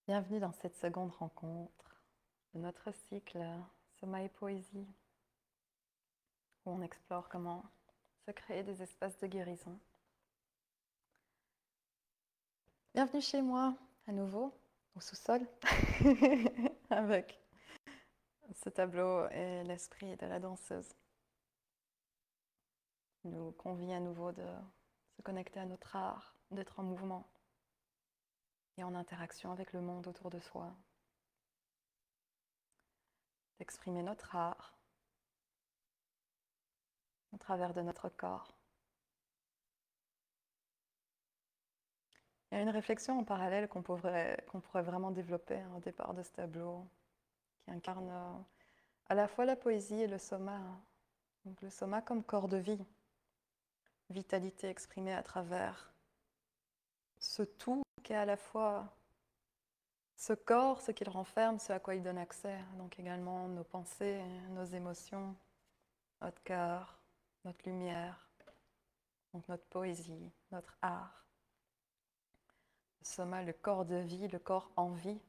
Bienvenue dans cette seconde rencontre de notre cycle Soma et Poésie, où on explore comment se créer des espaces de guérison. Bienvenue chez moi, à nouveau, au sous-sol, avec ce tableau et l'esprit de la danseuse, qui nous convie à nouveau de se connecter à notre art, d'être en mouvement et en interaction avec le monde autour de soi, d'exprimer notre art au travers de notre corps. Il y a une réflexion en parallèle qu'on pourrait vraiment développer au départ de ce tableau, qui incarne à la fois la poésie et le soma. Donc le soma comme corps de vie, vitalité exprimée à travers ce tout qui est à la fois ce corps, ce qu'il renferme, ce à quoi il donne accès, donc également nos pensées, nos émotions, notre cœur, notre lumière, donc notre poésie, notre art. Le soma, le corps de vie, le corps en vie,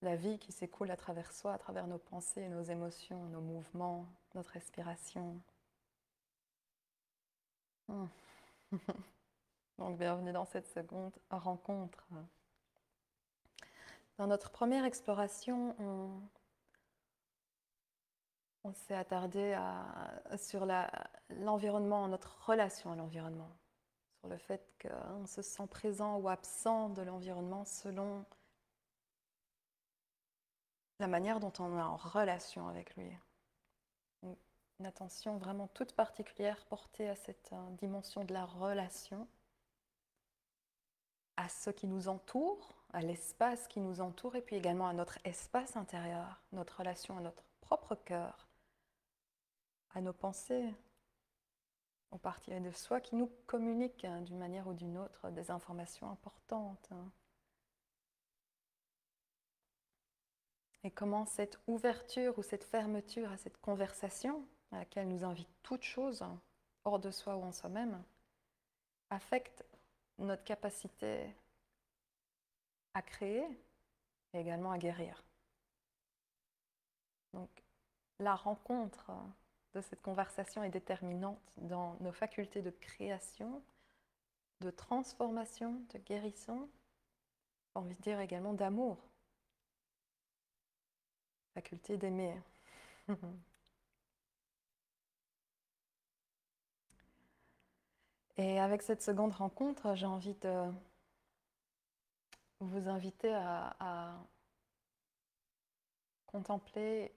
la vie qui s'écoule à travers soi, à travers nos pensées, nos émotions, nos mouvements, notre respiration. Donc bienvenue dans cette seconde rencontre. Dans notre première exploration, on s'est attardé sur l'environnement, notre relation à l'environnement, sur le fait qu'on se sent présent ou absent de l'environnement selon la manière dont on est en relation avec lui. Une attention vraiment toute particulière portée à cette dimension de la relation, à ce qui nous entoure, à l'espace qui nous entoure, et puis également à notre espace intérieur, notre relation à notre propre cœur, à nos pensées, aux parties de soi qui nous communiquent d'une manière ou d'une autre des informations importantes. Et comment cette ouverture ou cette fermeture à cette conversation, à laquelle nous invite toute chose, hors de soi ou en soi-même, affecte notre capacité à créer et également à guérir. Donc, la rencontre de cette conversation est déterminante dans nos facultés de création, de transformation, de guérison, j'ai envie de dire également d'amour, faculté d'aimer. Et avec cette seconde rencontre, j'ai envie de vous inviter à contempler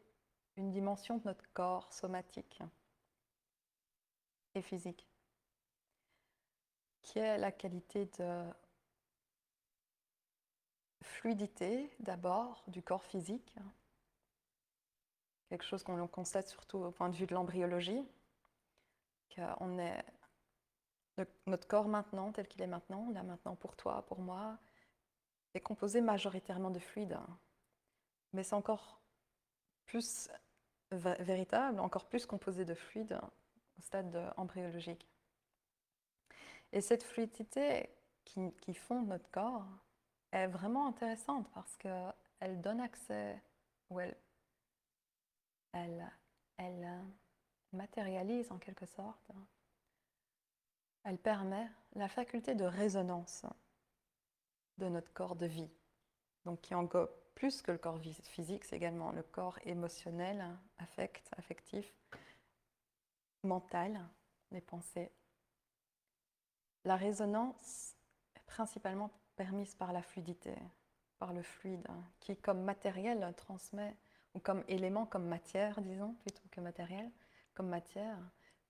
une dimension de notre corps somatique et physique, qui est la qualité de fluidité d'abord du corps physique, quelque chose qu'on constate surtout au point de vue de l'embryologie, qu'on est notre corps maintenant, tel qu'il est maintenant, là maintenant pour toi, pour moi, est composé majoritairement de fluide. Mais c'est encore plus véritable, encore plus composé de fluide au stade embryologique. Et cette fluidité qui fonde notre corps est vraiment intéressante parce qu'elle donne accès, ou elle matérialise en quelque sorte, elle permet la faculté de résonance de notre corps de vie, donc qui englobe plus que le corps physique, c'est également le corps émotionnel, affectif, mental, les pensées. La résonance est principalement permise par la fluidité, par le fluide, qui comme matériel transmet, ou comme élément, comme matière, disons, plutôt que matériel, comme matière,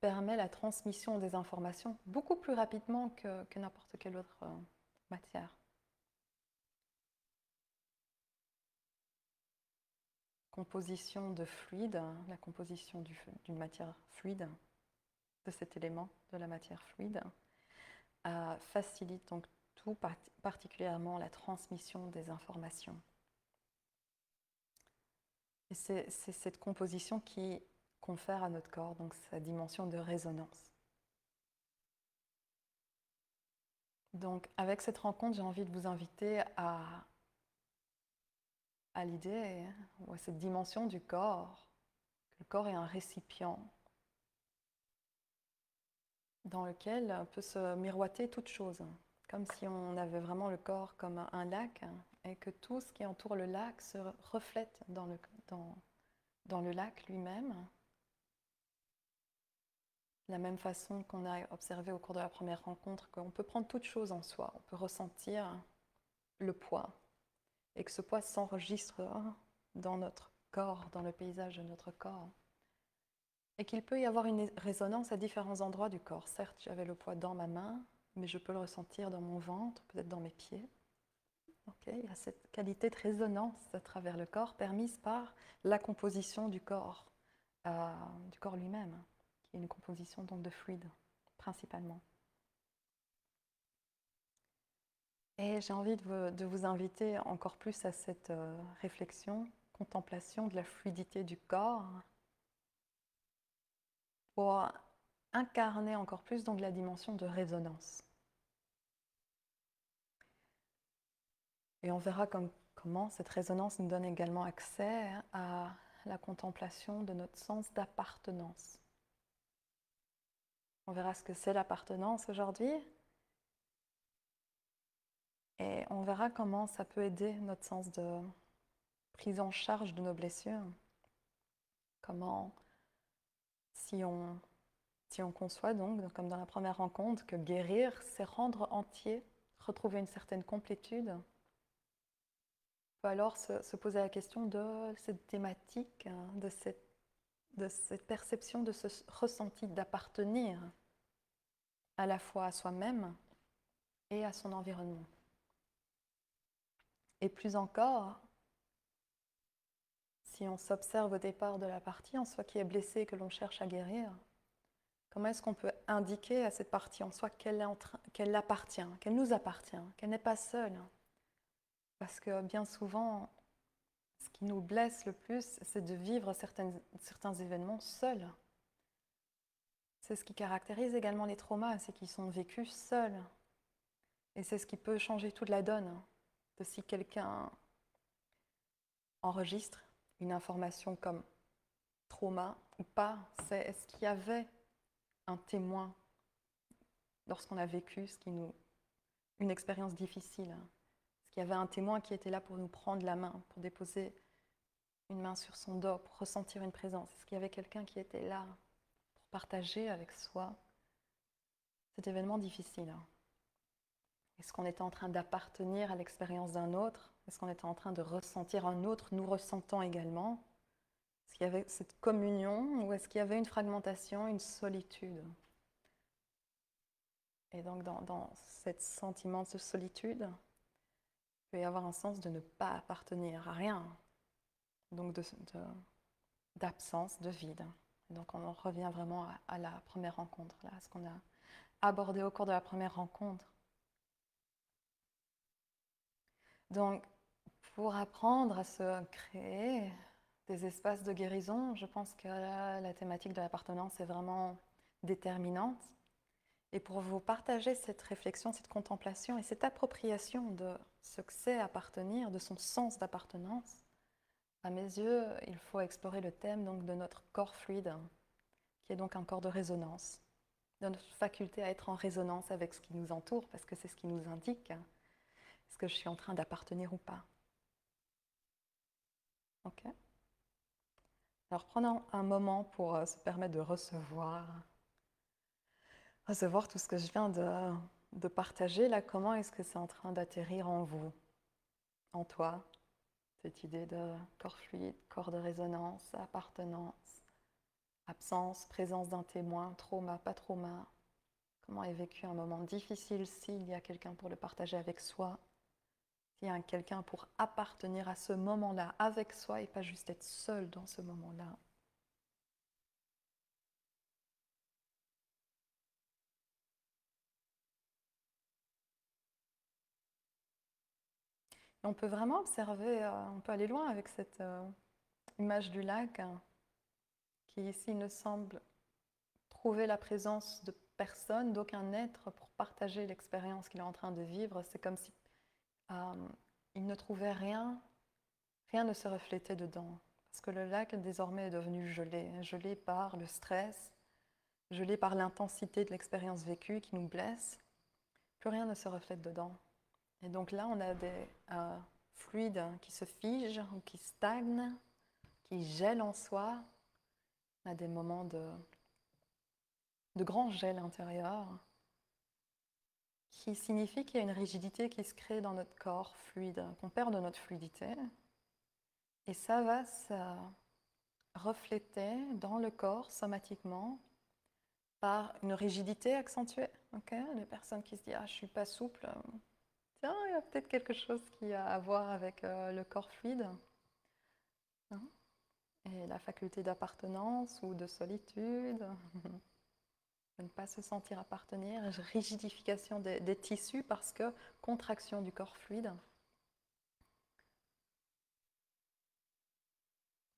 permet la transmission des informations beaucoup plus rapidement que n'importe quelle autre matière. Composition de fluide, la composition d'une matière fluide, de cet élément, de la matière fluide, facilite donc tout particulièrement la transmission des informations. Et c'est cette composition qui confère à notre corps donc sa dimension de résonance. Donc avec cette rencontre, j'ai envie de vous inviter à à l'idée ou à cette dimension du corps, que le corps est un récipient dans lequel peut se miroiter toute chose, comme si on avait vraiment le corps comme un lac et que tout ce qui entoure le lac se reflète dans le lac lui-même. De la même façon qu'on a observé au cours de la première rencontre qu'on peut prendre toute chose en soi, on peut ressentir le poids et que ce poids s'enregistre dans notre corps, dans le paysage de notre corps. Et qu'il peut y avoir une résonance à différents endroits du corps. Certes, j'avais le poids dans ma main, mais je peux le ressentir dans mon ventre, peut-être dans mes pieds. Okay, il y a cette qualité de résonance à travers le corps permise par la composition du corps lui-même, qui est une composition donc de fluide, principalement. Et j'ai envie de vous inviter encore plus à cette réflexion, contemplation de la fluidité du corps, pour incarner encore plus donc la dimension de résonance. Et on verra comment cette résonance nous donne également accès à la contemplation de notre sens d'appartenance. On verra ce que c'est l'appartenance aujourd'hui et on verra comment ça peut aider notre sens de prise en charge de nos blessures. Comment, si on conçoit donc, comme dans la première rencontre, que guérir, c'est rendre entier, retrouver une certaine complétude, on peut alors se poser la question de cette thématique, de cette perception, de ce ressenti d'appartenir à la fois à soi-même et à son environnement. Et plus encore, si on s'observe au départ de la partie en soi qui est blessée, que l'on cherche à guérir, comment est-ce qu'on peut indiquer à cette partie en soi qu'elle appartient, qu'elle nous appartient, qu'elle n'est pas seule? Parce que bien souvent, ce qui nous blesse le plus, c'est de vivre certains événements seuls. C'est ce qui caractérise également les traumas, c'est qu'ils sont vécus seuls. Et c'est ce qui peut changer toute la donne de si quelqu'un enregistre une information comme trauma ou pas. C'est est-ce qu'il y avait un témoin lorsqu'on a vécu une expérience difficile? Est-ce qu'il y avait un témoin qui était là pour nous prendre la main, pour déposer une main sur son dos, pour ressentir une présence? Est-ce qu'il y avait quelqu'un qui était là pour partager avec soi cet événement difficile? Est-ce qu'on était en train d'appartenir à l'expérience d'un autre? Est-ce qu'on était en train de ressentir un autre nous ressentant également? Est-ce qu'il y avait cette communion ou est-ce qu'il y avait une fragmentation, une solitude? Et donc dans ce sentiment de solitude, il peut y avoir un sens de ne pas appartenir à rien, donc d'absence, de vide. Et donc on en revient vraiment à la première rencontre, là, à ce qu'on a abordé au cours de la première rencontre. Donc pour apprendre à se créer des espaces de guérison, je pense que la thématique de l'appartenance est vraiment déterminante. Et pour vous partager cette réflexion, cette contemplation et cette appropriation de ce que c'est appartenir, de son sens d'appartenance, à mes yeux, il faut explorer le thème donc, de notre corps fluide, qui est donc un corps de résonance, de notre faculté à être en résonance avec ce qui nous entoure, parce que c'est ce qui nous indique est-ce que je suis en train d'appartenir ou pas. Ok. Alors prenons un moment pour se permettre de recevoir tout ce que je viens de partager. Là, comment est-ce que c'est en train d'atterrir en vous, en toi, cette idée de corps fluide, corps de résonance, appartenance, absence, présence d'un témoin, trauma, pas trauma. Comment est vécu un moment difficile s'il y a quelqu'un pour le partager avec soi, s'il y a quelqu'un pour appartenir à ce moment-là avec soi et pas juste être seul dans ce moment-là. Et on peut vraiment observer, on peut aller loin avec cette image du lac qui ici ne semble trouver la présence de personne, d'aucun être pour partager l'expérience qu'il est en train de vivre. C'est comme si il ne trouvait rien rien ne se reflétait dedans. Parce que le lac désormais est devenu gelé, gelé par le stress, gelé par l'intensité de l'expérience vécue qui nous blesse. Plus rien ne se reflète dedans. Et donc là, on a des fluides qui se figent ou qui stagnent, qui gèlent en soi. On a des moments de grand gel intérieur qui signifie qu'il y a une rigidité qui se crée dans notre corps fluide, qu'on perd de notre fluidité. Et ça va se refléter dans le corps somatiquement par une rigidité accentuée. Okay, les personnes qui se disent « Ah, je ne suis pas souple », tiens, il y a peut-être quelque chose qui a à voir avec le corps fluide. Hein, et la faculté d'appartenance ou de solitude, de ne pas se sentir appartenir, rigidification des tissus parce que contraction du corps fluide.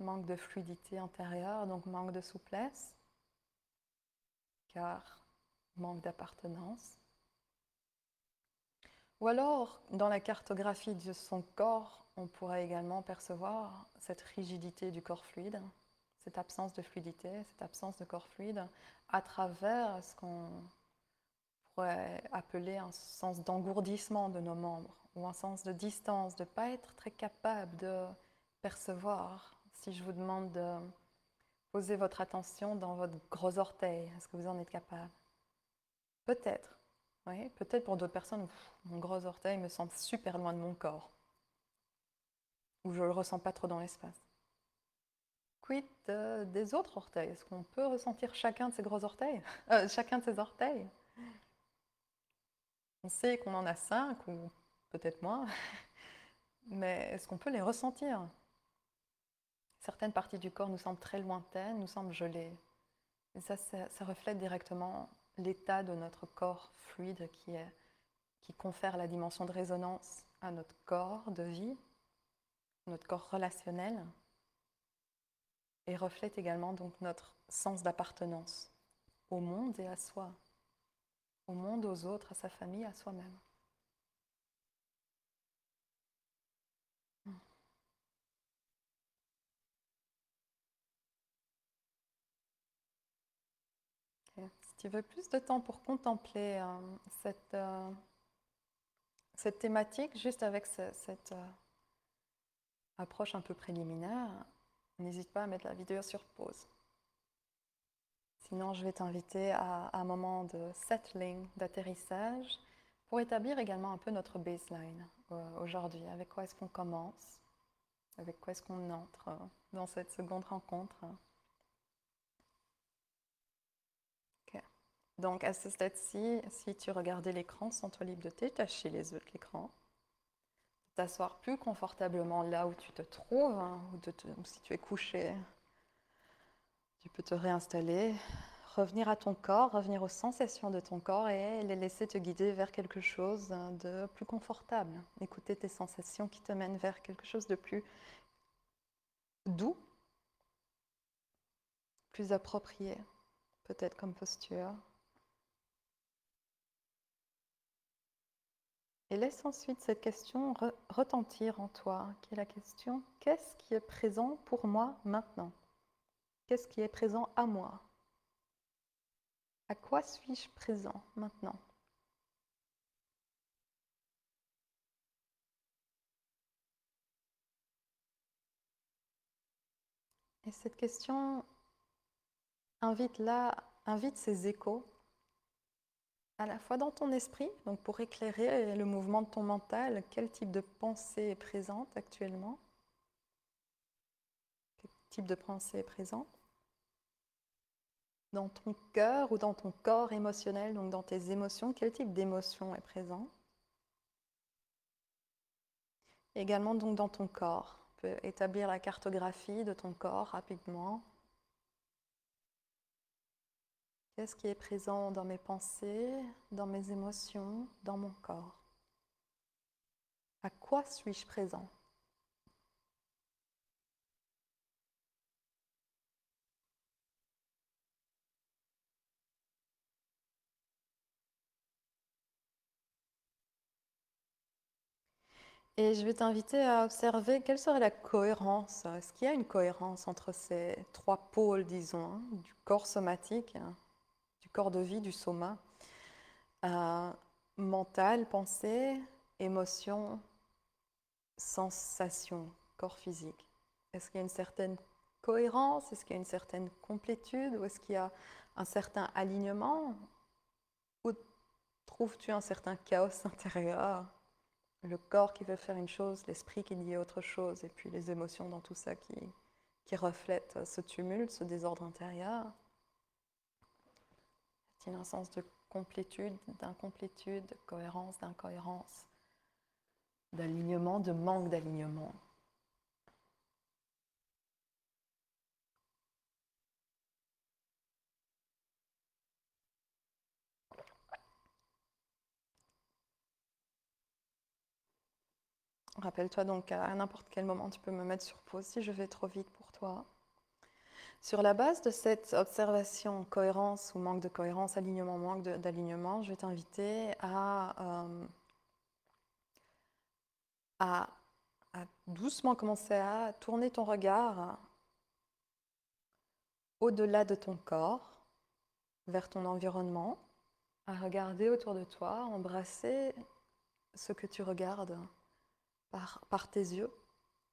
Manque de fluidité intérieure, donc manque de souplesse, car manque d'appartenance. Ou alors, dans la cartographie de son corps, on pourrait également percevoir cette rigidité du corps fluide, cette absence de fluidité, cette absence de corps fluide, à travers ce qu'on pourrait appeler un sens d'engourdissement de nos membres, ou un sens de distance, de ne pas être très capable de percevoir. Si je vous demande de poser votre attention dans votre gros orteil, est-ce que vous en êtes capable? Peut-être. Oui, peut-être pour d'autres personnes, mon gros orteil me semble super loin de mon corps, ou je ne le ressens pas trop dans l'espace. Quid des autres orteils? Est-ce qu'on peut ressentir chacun de ces gros orteils? Chacun de ces orteils? On sait qu'on en a 5, ou peut-être moins, mais est-ce qu'on peut les ressentir? Certaines parties du corps nous semblent très lointaines, nous semblent gelées. Et ça reflète directement l'état de notre corps fluide qui confère la dimension de résonance à notre corps de vie, notre corps relationnel, et reflète également donc notre sens d'appartenance au monde et à soi, au monde, aux autres, à sa famille, à soi-même. Okay. Si tu veux plus de temps pour contempler cette thématique, juste avec cette approche un peu préliminaire, n'hésite pas à mettre la vidéo sur pause. Sinon, je vais t'inviter à un moment de settling, d'atterrissage, pour établir également un peu notre baseline aujourd'hui. Avec quoi est-ce qu'on commence? Avec quoi est-ce qu'on entre dans cette seconde rencontre? Okay. Donc, à ce stade-ci, si tu regardais l'écran, sens-toi libre de détacher les yeux de l'écran, de t'asseoir plus confortablement là où tu te trouves, hein, ou si tu es couché, tu peux te réinstaller, revenir à ton corps, revenir aux sensations de ton corps et les laisser te guider vers quelque chose de plus confortable. Écouter tes sensations qui te mènent vers quelque chose de plus doux, plus approprié, peut-être comme posture. Et laisse ensuite cette question retentir en toi, qui est la question « Qu'est-ce qui est présent pour moi maintenant? Qu'est-ce qui est présent à moi? À quoi suis-je présent maintenant ?» Et cette question invite ces échos à la fois dans ton esprit, donc pour éclairer le mouvement de ton mental, quel type de pensée est présente actuellement? Quel type de pensée est présent? Dans ton cœur ou dans ton corps émotionnel, donc dans tes émotions, quel type d'émotion est présent? Également donc dans ton corps. Tu peux établir la cartographie de ton corps rapidement. Qu'est-ce qui est présent dans mes pensées, dans mes émotions, dans mon corps? À quoi suis-je présent? Et je vais t'inviter à observer quelle serait la cohérence. Est-ce qu'il y a une cohérence entre ces trois pôles, disons, hein, du corps somatique, hein, du corps de vie, du soma, euh, mental, pensée, émotion, sensation, corps physique? Est-ce qu'il y a une certaine cohérence? Est-ce qu'il y a une certaine complétude? Ou est-ce qu'il y a un certain alignement? Ou trouves-tu un certain chaos intérieur? Le corps qui veut faire une chose, l'esprit qui dit autre chose, et puis les émotions dans tout ça qui reflètent ce tumulte, ce désordre intérieur. Il y a un sens de complétude, d'incomplétude, de cohérence, d'incohérence, d'alignement, de manque d'alignement. Rappelle-toi donc à n'importe quel moment, tu peux me mettre sur pause si je vais trop vite pour toi. Sur la base de cette observation, cohérence ou manque de cohérence, alignement, manque d'alignement, je vais t'inviter à doucement commencer à tourner ton regard au-delà de ton corps, vers ton environnement, à regarder autour de toi, embrasser ce que tu regardes par tes yeux.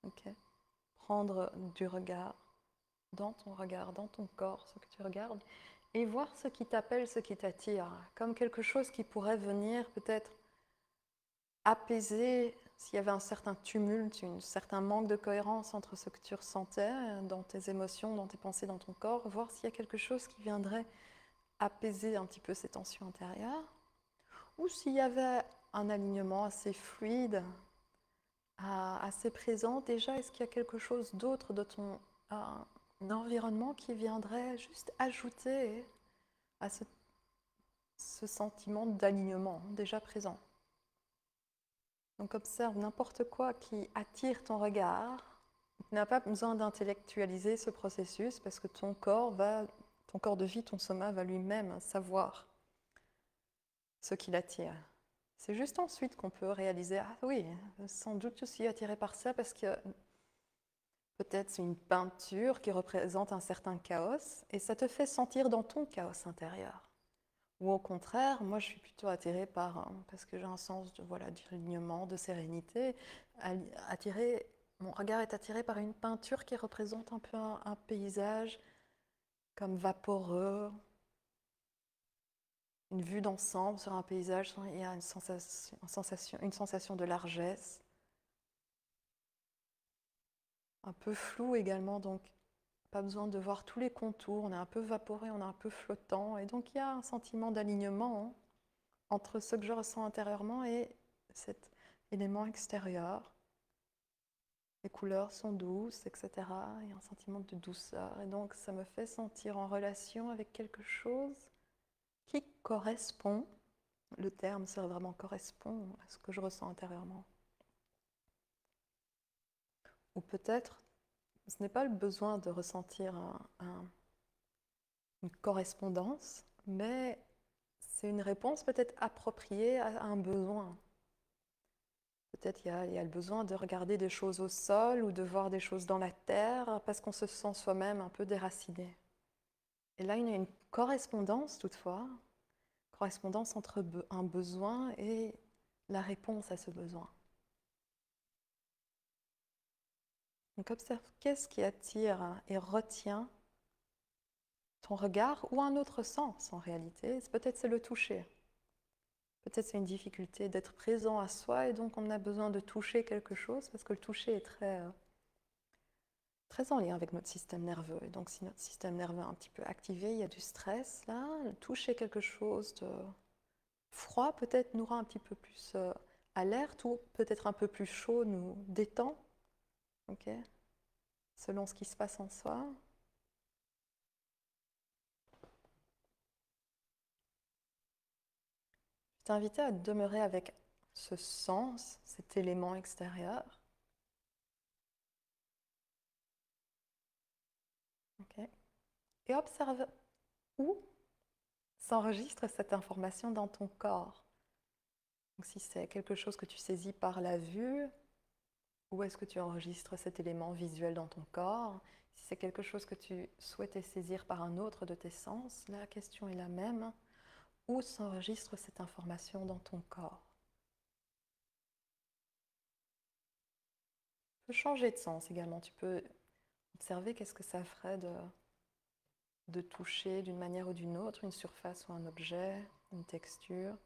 Okay. Prendre du regard dans ton corps, ce que tu regardes, et voir ce qui t'appelle, ce qui t'attire, comme quelque chose qui pourrait venir peut-être apaiser s'il y avait un certain tumulte, un certain manque de cohérence entre ce que tu ressentais dans tes émotions, dans tes pensées, dans ton corps, voir s'il y a quelque chose qui viendrait apaiser un petit peu ces tensions intérieures, ou s'il y avait un alignement assez fluide, assez présent. Déjà, est-ce qu'il y a quelque chose d'autre de ton environnement qui viendrait juste ajouter à ce sentiment d'alignement déjà présent? Donc observe n'importe quoi qui attire ton regard. Tu n'as pas besoin d'intellectualiser ce processus parce que ton corps de vie, ton soma va lui-même savoir ce qui l'attire. C'est juste ensuite qu'on peut réaliser, ah oui, sans doute je suis attiré par ça parce que peut-être c'est une peinture qui représente un certain chaos et ça te fait sentir dans ton chaos intérieur. Ou au contraire, moi je suis plutôt attirée parce que j'ai un sens de voilà, d'alignement, de sérénité. Mon regard est attiré par une peinture qui représente un peu un paysage comme vaporeux, une vue d'ensemble sur un paysage, il y a une sensation de largesse, un peu flou également, donc pas besoin de voir tous les contours, on est un peu vaporé, on est un peu flottant, et donc il y a un sentiment d'alignement entre ce que je ressens intérieurement et cet élément extérieur. Les couleurs sont douces, etc. Il y a un sentiment de douceur, et donc ça me fait sentir en relation avec quelque chose qui correspond. Le terme, ça vraiment correspond à ce que je ressens intérieurement. Ou peut-être, ce n'est pas le besoin de ressentir une correspondance, mais c'est une réponse peut-être appropriée à un besoin. Peut-être il y a le besoin de regarder des choses au sol ou de voir des choses dans la terre parce qu'on se sent soi-même un peu déraciné. Et là, il y a une correspondance toutefois, correspondance entre un besoin et la réponse à ce besoin. Donc observe qu'est-ce qui attire et retient ton regard ou un autre sens en réalité. Peut-être c'est le toucher. Peut-être c'est une difficulté d'être présent à soi et donc on a besoin de toucher quelque chose parce que le toucher est très en lien avec notre système nerveux. Et donc si notre système nerveux est un petit peu activé, il y a du stress là, toucher quelque chose de froid peut-être nous rend un petit peu plus alerte ou peut-être un peu plus chaud nous détend, okay, selon ce qui se passe en soi. Je t'invitais à demeurer avec ce sens, cet élément extérieur. Okay. Et observe où s'enregistre cette information dans ton corps. Donc, si c'est quelque chose que tu saisis par la vue, Où est-ce que tu enregistres cet élément visuel dans ton corps? Si c'est quelque chose que tu souhaitais saisir par un autre de tes sens, la question est la même. Où s'enregistre cette information dans ton corps? Tu peux changer de sens également. Tu peux observer qu'est-ce que ça ferait de toucher d'une manière ou d'une autre une surface ou un objet, une texture.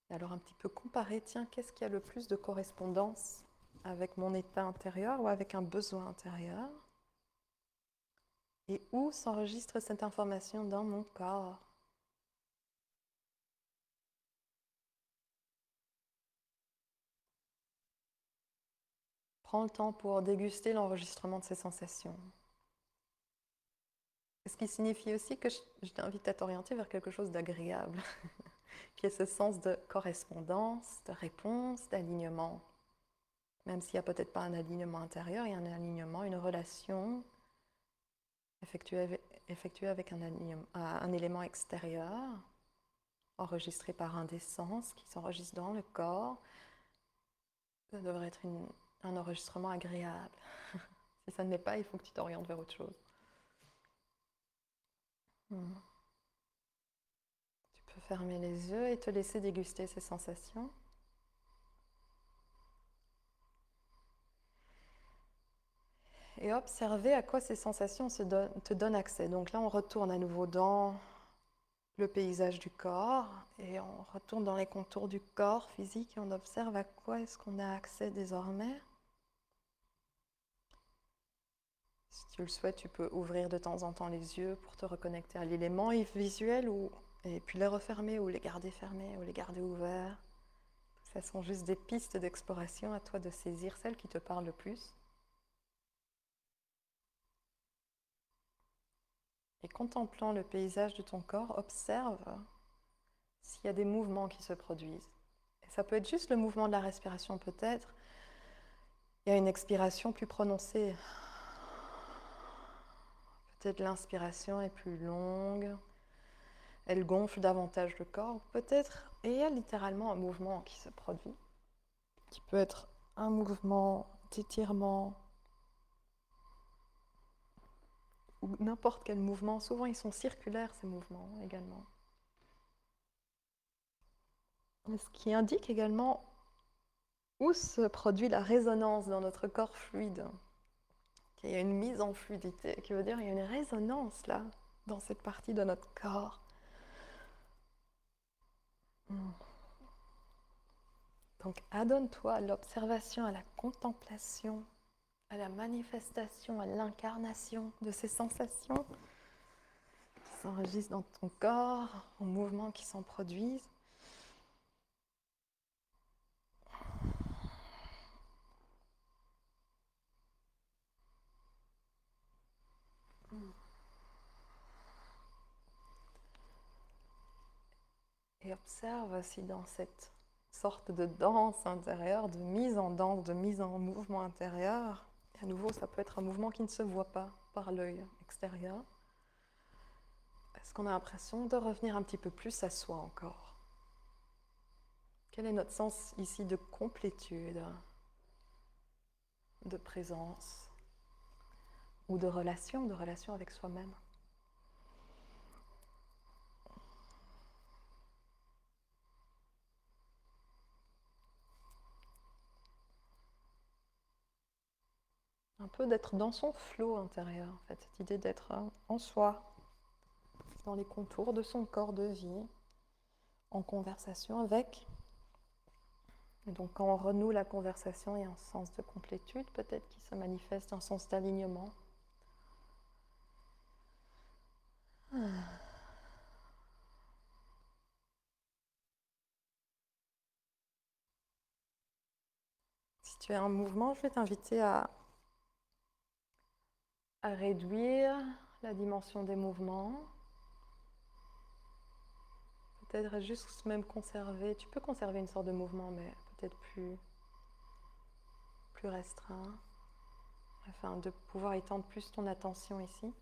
Et alors un petit peu comparer, tiens, qu'est-ce qui a le plus de correspondance avec mon état intérieur ou avec un besoin intérieur? Et où s'enregistre cette information dans mon corps? Prends le temps pour déguster l'enregistrement de ces sensations. Ce qui signifie aussi que je t'invite à t'orienter vers quelque chose d'agréable, qui est ce sens de correspondance, de réponse, d'alignement. Même s'il n'y a peut-être pas un alignement intérieur, il y a un alignement, une relation effectuée avec un élément extérieur, enregistré par un des sens, qui s'enregistre dans le corps. Ça devrait être un enregistrement agréable. Si ça ne l'est pas, il faut que tu t'orientes vers autre chose. Tu peux fermer les yeux et te laisser déguster ces sensations. Et observer à quoi ces sensations te donnent accès. Donc là, on retourne à nouveau dans le paysage du corps et on retourne dans les contours du corps physique et on observe à quoi est-ce qu'on a accès désormais. Si tu le souhaites, tu peux ouvrir de temps en temps les yeux pour te reconnecter à l'élément visuel et puis les refermer ou les garder fermés ou les garder ouverts. Ce sont juste des pistes d'exploration, à toi de saisir celles qui te parlent le plus. Et contemplant le paysage de ton corps, observe s'il y a des mouvements qui se produisent. Et ça peut être juste le mouvement de la respiration peut-être. Il y a une expiration plus prononcée. Peut-être l'inspiration est plus longue. Elle gonfle davantage le corps. Peut-être, et il y a littéralement un mouvement qui se produit, qui peut être un mouvement d'étirement ou n'importe quel mouvement. Souvent, ils sont circulaires, ces mouvements également. Ce qui indique également où se produit la résonance dans notre corps fluide. Il y a une mise en fluidité, qui veut dire qu'il y a une résonance là, dans cette partie de notre corps. Donc adonne-toi à l'observation, à la contemplation, à la manifestation, à l'incarnation de ces sensations qui s'enregistrent dans ton corps, aux mouvements qui s'en produisent. Et observe si dans cette sorte de danse intérieure, de mise en danse, de mise en mouvement intérieur, et à nouveau ça peut être un mouvement qui ne se voit pas par l'œil extérieur, est-ce qu'on a l'impression de revenir un petit peu plus à soi encore? Quel est notre sens ici de complétude, de présence ou de relation avec soi-même? Un peu d'être dans son flot intérieur, en fait, cette idée d'être en soi, dans les contours de son corps de vie, en conversation avec. Et donc quand on renoue la conversation, il y a un sens de complétude peut-être qui se manifeste, un sens d'alignement. Si tu es en mouvement, je vais t'inviter à réduire la dimension des mouvements. Peut-être juste même conserver, tu peux conserver une sorte de mouvement, mais peut-être plus restreint, afin de pouvoir étendre plus ton attention ici.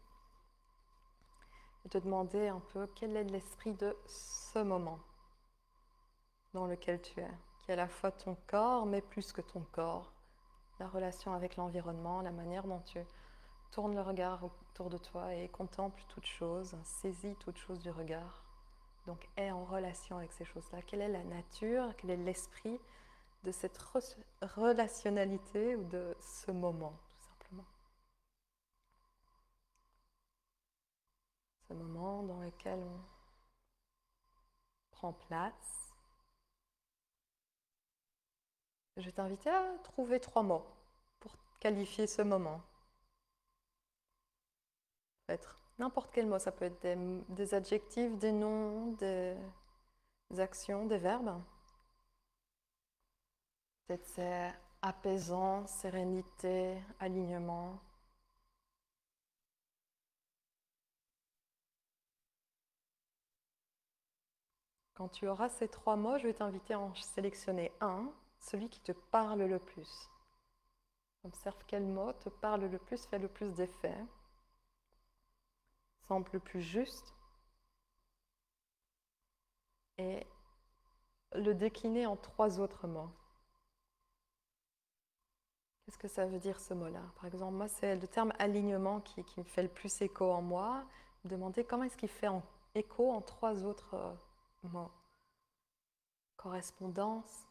Et te demander un peu quel est l'esprit de ce moment dans lequel tu es, qui est à la fois ton corps, mais plus que ton corps. La relation avec l'environnement, la manière dont tu tournes le regard autour de toi et contemple toute chose, saisis toute chose du regard. Donc, est en relation avec ces choses-là. Quelle est la nature, quel est l'esprit de cette relationnalité ou de ce moment, tout simplement. Ce moment dans lequel on prend place. Je vais t'inviter à trouver 3 mots pour qualifier ce moment. Ça peut être n'importe quel mot, ça peut être des adjectifs, des noms, des actions, des verbes. Peut-être c'est apaisant, sérénité, alignement. Quand tu auras ces 3 mots, je vais t'inviter à en sélectionner un, celui qui te parle le plus. Observe quel mot te parle le plus, fait le plus d'effet, semble le plus juste, et le décliner en 3 autres mots. Qu'est-ce que ça veut dire ce mot-là? Par exemple, moi, c'est le terme alignement qui me fait le plus écho en moi. Me demander comment est-ce qu'il fait écho en 3 autres mots. Correspondance,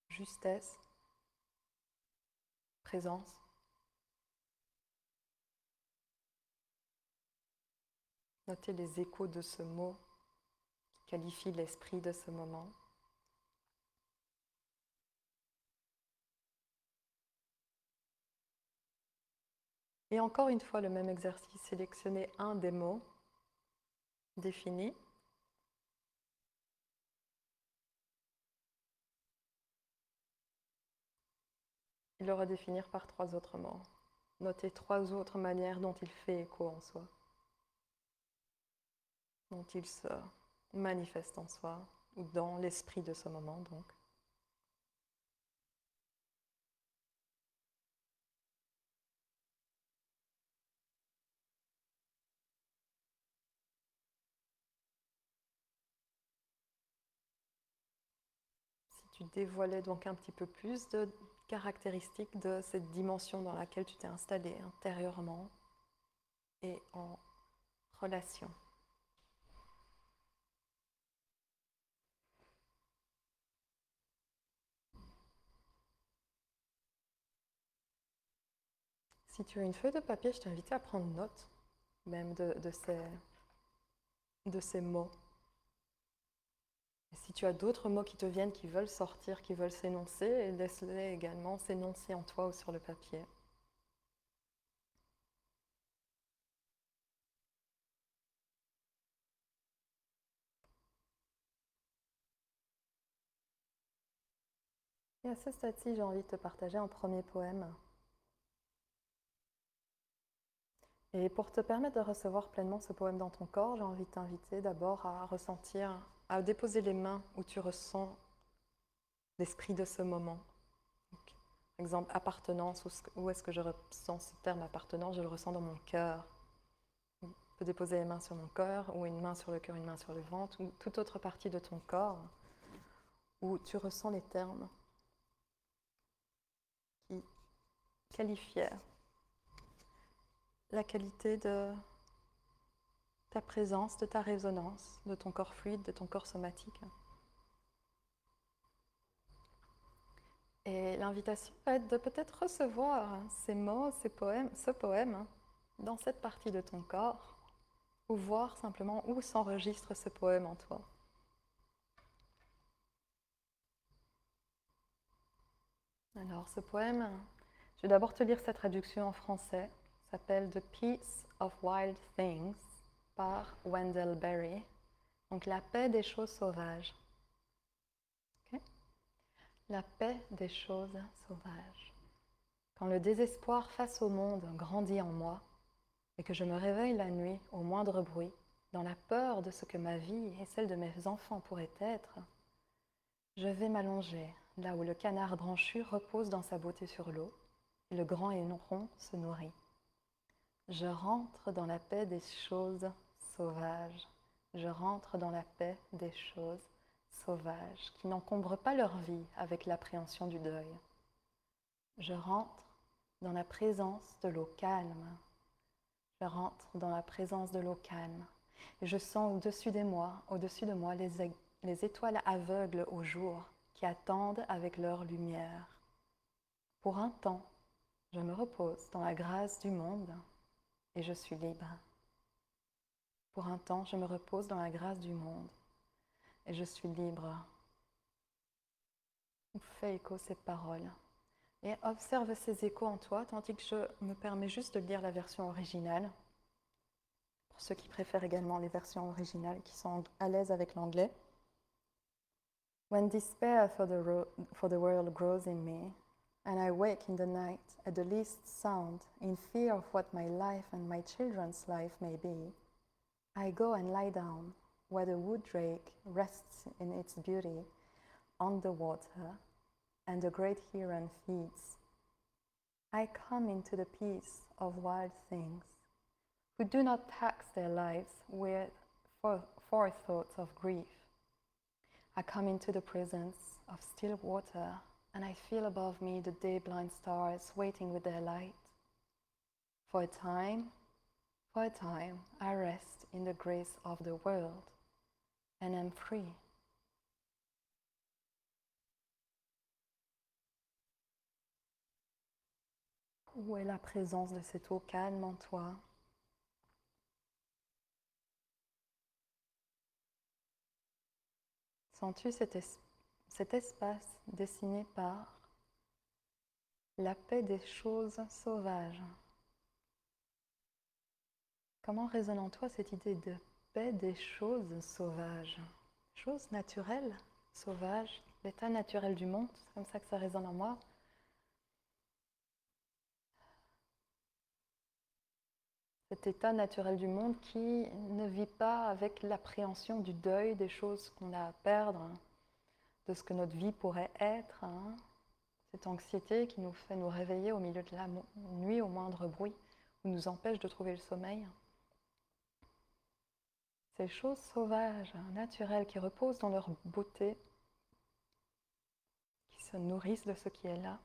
justesse, présence. Notez les échos de ce mot qui qualifie l'esprit de ce moment. Et encore une fois, le même exercice, sélectionnez un des mots définis. Et le redéfinir par 3 autres mots. Notez 3 autres manières dont il fait écho en soi, dont il se manifeste en soi, ou dans l'esprit de ce moment donc. Si tu dévoilais donc un petit peu plus de caractéristiques de cette dimension dans laquelle tu t'es installé intérieurement et en relation. Si tu as une feuille de papier, je t'invite à prendre note même de ces mots. Et si tu as d'autres mots qui te viennent, qui veulent sortir, qui veulent s'énoncer, laisse-les également s'énoncer en toi ou sur le papier. Et à ce stade-ci, j'ai envie de te partager un premier poème. Et pour te permettre de recevoir pleinement ce poème dans ton corps, j'ai envie de t'inviter d'abord à ressentir, à déposer les mains où tu ressens l'esprit de ce moment. Donc, par exemple, appartenance, où est-ce que je ressens ce terme appartenance? Je le ressens dans mon cœur. Je peux déposer les mains sur mon cœur, ou une main sur le cœur, une main sur le ventre, ou toute autre partie de ton corps où tu ressens les termes qui qualifièrent la qualité de ta présence, de ta résonance, de ton corps fluide, de ton corps somatique. Et l'invitation va être de peut-être recevoir ces mots, ce poème dans cette partie de ton corps, ou voir simplement où s'enregistre ce poème en toi. Alors ce poème, je vais d'abord te lire sa traduction en français. Il s'appelle The Peace of Wild Things par Wendell Berry. Donc la paix des choses sauvages. Okay? La paix des choses sauvages. Quand le désespoir face au monde grandit en moi et que je me réveille la nuit au moindre bruit, dans la peur de ce que ma vie et celle de mes enfants pourraient être, je vais m'allonger là où le canard branchu repose dans sa beauté sur l'eau et le grand héron se nourrit. Je rentre dans la paix des choses sauvages. Je rentre dans la paix des choses sauvages, qui n'encombrent pas leur vie avec l'appréhension du deuil. Je rentre dans la présence de l'eau calme. Je rentre dans la présence de l'eau calme. Et je sens au-dessus de moi les étoiles aveugles au jour qui attendent avec leur lumière. Pour un temps, je me repose dans la grâce du monde et je suis libre. Pour un temps, je me repose dans la grâce du monde et je suis libre. Fais écho ces paroles et observe ces échos en toi, tandis que je me permets juste de lire la version originale. Pour ceux qui préfèrent également les versions originales, qui sont à l'aise avec l'anglais. When despair for the world grows in me, and I wake in the night at the least sound, in fear of what my life and my children's life may be, I go and lie down where the wood drake rests in its beauty on the water, and the great heron feeds. I come into the peace of wild things, who do not tax their lives with forethoughts of grief. I come into the presence of still water, and I feel above me the day-blind stars waiting with their light. For a time, I rest in the grace of the world, and am free. Où est la présence de cette eau calme en toi? Sens-tu cet espace dessiné par la paix des choses sauvages? Comment résonne en toi cette idée de paix des choses sauvages? Choses naturelles, sauvages, l'état naturel du monde, c'est comme ça que ça résonne en moi. Cet état naturel du monde qui ne vit pas avec l'appréhension du deuil, des choses qu'on a à perdre, de ce que notre vie pourrait être. Cette anxiété qui nous fait nous réveiller au milieu de la nuit au moindre bruit, ou nous empêche de trouver le sommeil. Ces choses sauvages, naturelles, qui reposent dans leur beauté, qui se nourrissent de ce qui est là.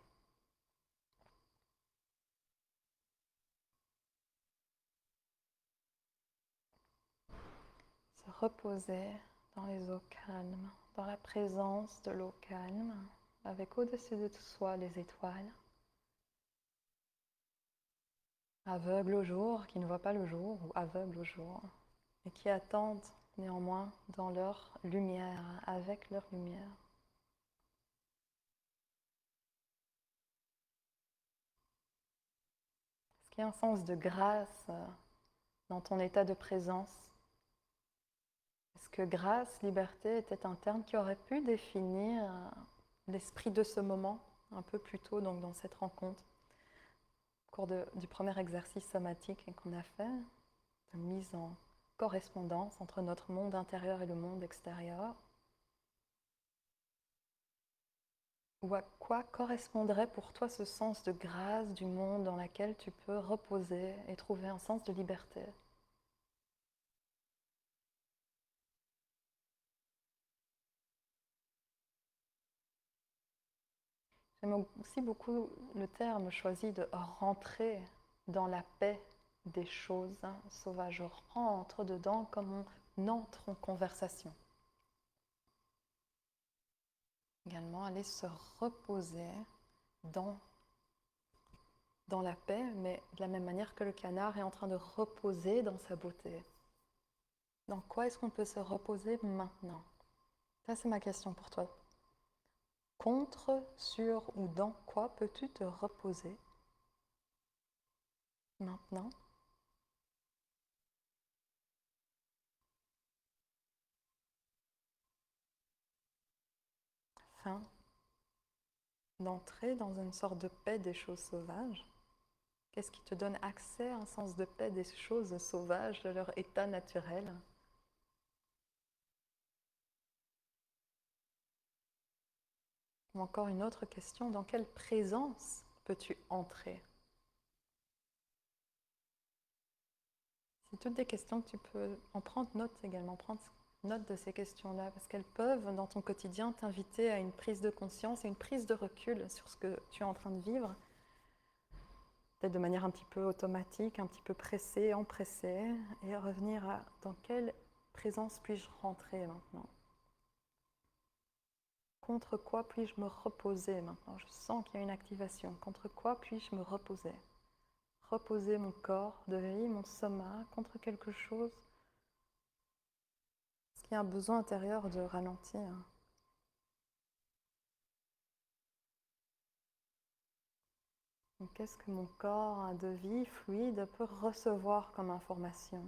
Se reposer dans les eaux calmes, dans la présence de l'eau calme, avec au-dessus de soi les étoiles. Aveugles au jour, qui ne voient pas le jour, ou aveugles au jour, et qui attendent néanmoins dans leur lumière, avec leur lumière. Est-ce qu'il y a un sens de grâce dans ton état de présence? Est-ce que grâce, liberté était un terme qui aurait pu définir l'esprit de ce moment un peu plus tôt donc dans cette rencontre, au cours du premier exercice somatique qu'on a fait, de mise en correspondance entre notre monde intérieur et le monde extérieur? Ou à quoi correspondrait pour toi ce sens de grâce du monde dans lequel tu peux reposer et trouver un sens de liberté? J'aime aussi beaucoup le terme choisi de rentrer dans la paix des choses sauvages. Je rentre dedans comme on entre en conversation. Également, aller se reposer dans la paix, mais de la même manière que le canard est en train de reposer dans sa beauté. Dans quoi est-ce qu'on peut se reposer maintenant? Ça, c'est ma question pour toi. Contre, sur ou dans quoi peux-tu te reposer maintenant? Afin d'entrer dans une sorte de paix des choses sauvages. Qu'est-ce qui te donne accès à un sens de paix des choses sauvages, de leur état naturel? Ou encore une autre question, dans quelle présence peux-tu entrer? C'est toutes des questions que tu peux en prendre note également, prendre Note de ces questions-là, parce qu'elles peuvent, dans ton quotidien, t'inviter à une prise de conscience et une prise de recul sur ce que tu es en train de vivre, peut-être de manière un petit peu automatique, un petit peu pressée, empressée, et revenir à dans quelle présence puis-je rentrer maintenant? Contre quoi puis-je me reposer maintenant? Je sens qu'il y a une activation. Contre quoi puis-je me reposer? Reposer mon corps de vie, mon soma, contre quelque chose. Est-ce qu'il y a un besoin intérieur de ralentir? Qu'est-ce que mon corps de vie fluide peut recevoir comme information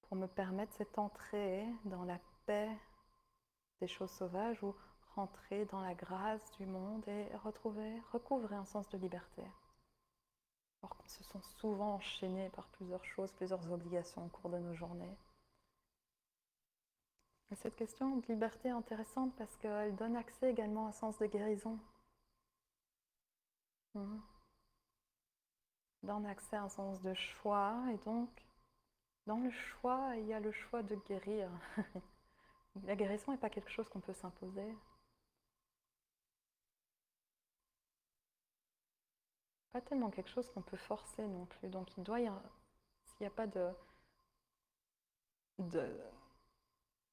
pour me permettre cette entrée dans la paix des choses sauvages ou rentrer dans la grâce du monde et recouvrer un sens de liberté? Alors qu'on se sent souvent enchaînés par plusieurs choses, plusieurs obligations au cours de nos journées. Et cette question de liberté est intéressante parce qu'elle donne accès également à un sens de guérison. Donne accès à un sens de choix et donc dans le choix, il y a le choix de guérir. La guérison n'est pas quelque chose qu'on peut s'imposer. Pas tellement quelque chose qu'on peut forcer non plus. Donc il doit y avoir, s'il n'y a pas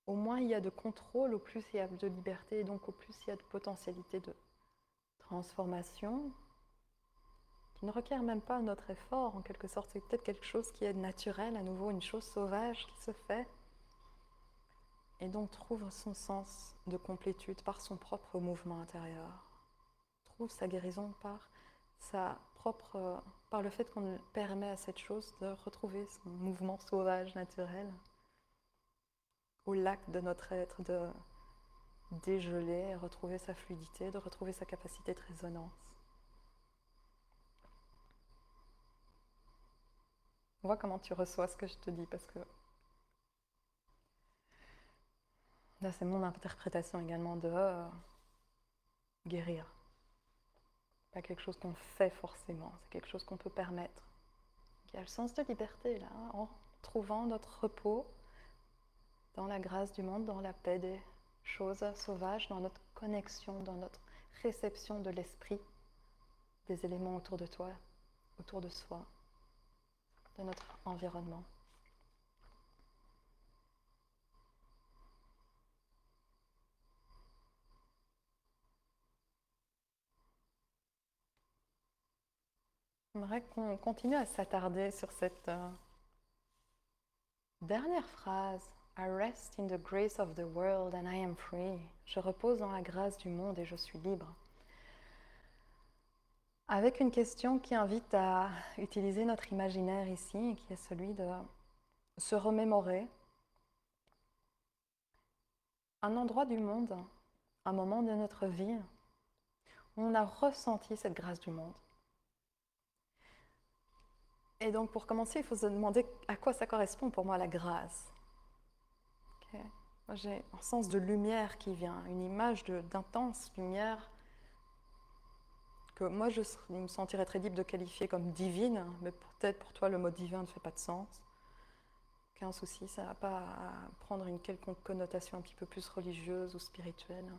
au moins il y a de contrôle, au plus il y a de liberté, et donc au plus il y a de potentialité de transformation, qui ne requiert même pas notre effort, en quelque sorte. C'est peut-être quelque chose qui est naturel, à nouveau une chose sauvage qui se fait, et donc trouve son sens de complétude par son propre mouvement intérieur. Trouve sa guérison par le fait qu'on permet à cette chose de retrouver son mouvement sauvage naturel, au lac de notre être, de dégeler, retrouver sa fluidité, de retrouver sa capacité de résonance. Vois comment tu reçois ce que je te dis, parce que là c'est mon interprétation également de guérir. Pas quelque chose qu'on fait forcément, c'est quelque chose qu'on peut permettre. Il y a le sens de liberté là, en trouvant notre repos dans la grâce du monde, dans la paix des choses sauvages, dans notre connexion, dans notre réception de l'esprit, des éléments autour de toi, autour de soi, de notre environnement. J'aimerais qu'on continue à s'attarder sur cette dernière phrase. I rest in the grace of the world and I am free. Je repose dans la grâce du monde et je suis libre. Avec une question qui invite à utiliser notre imaginaire ici, qui est celui de se remémorer un endroit du monde, un moment de notre vie où on a ressenti cette grâce du monde. Et donc pour commencer, il faut se demander à quoi ça correspond pour moi la grâce. Okay. Moi j'ai un sens de lumière qui vient, une image d'intense lumière que moi je me sentirais très libre de qualifier comme divine, mais peut-être pour toi le mot divin ne fait pas de sens. Aucun souci, ça n'a pas à prendre une quelconque connotation un petit peu plus religieuse ou spirituelle.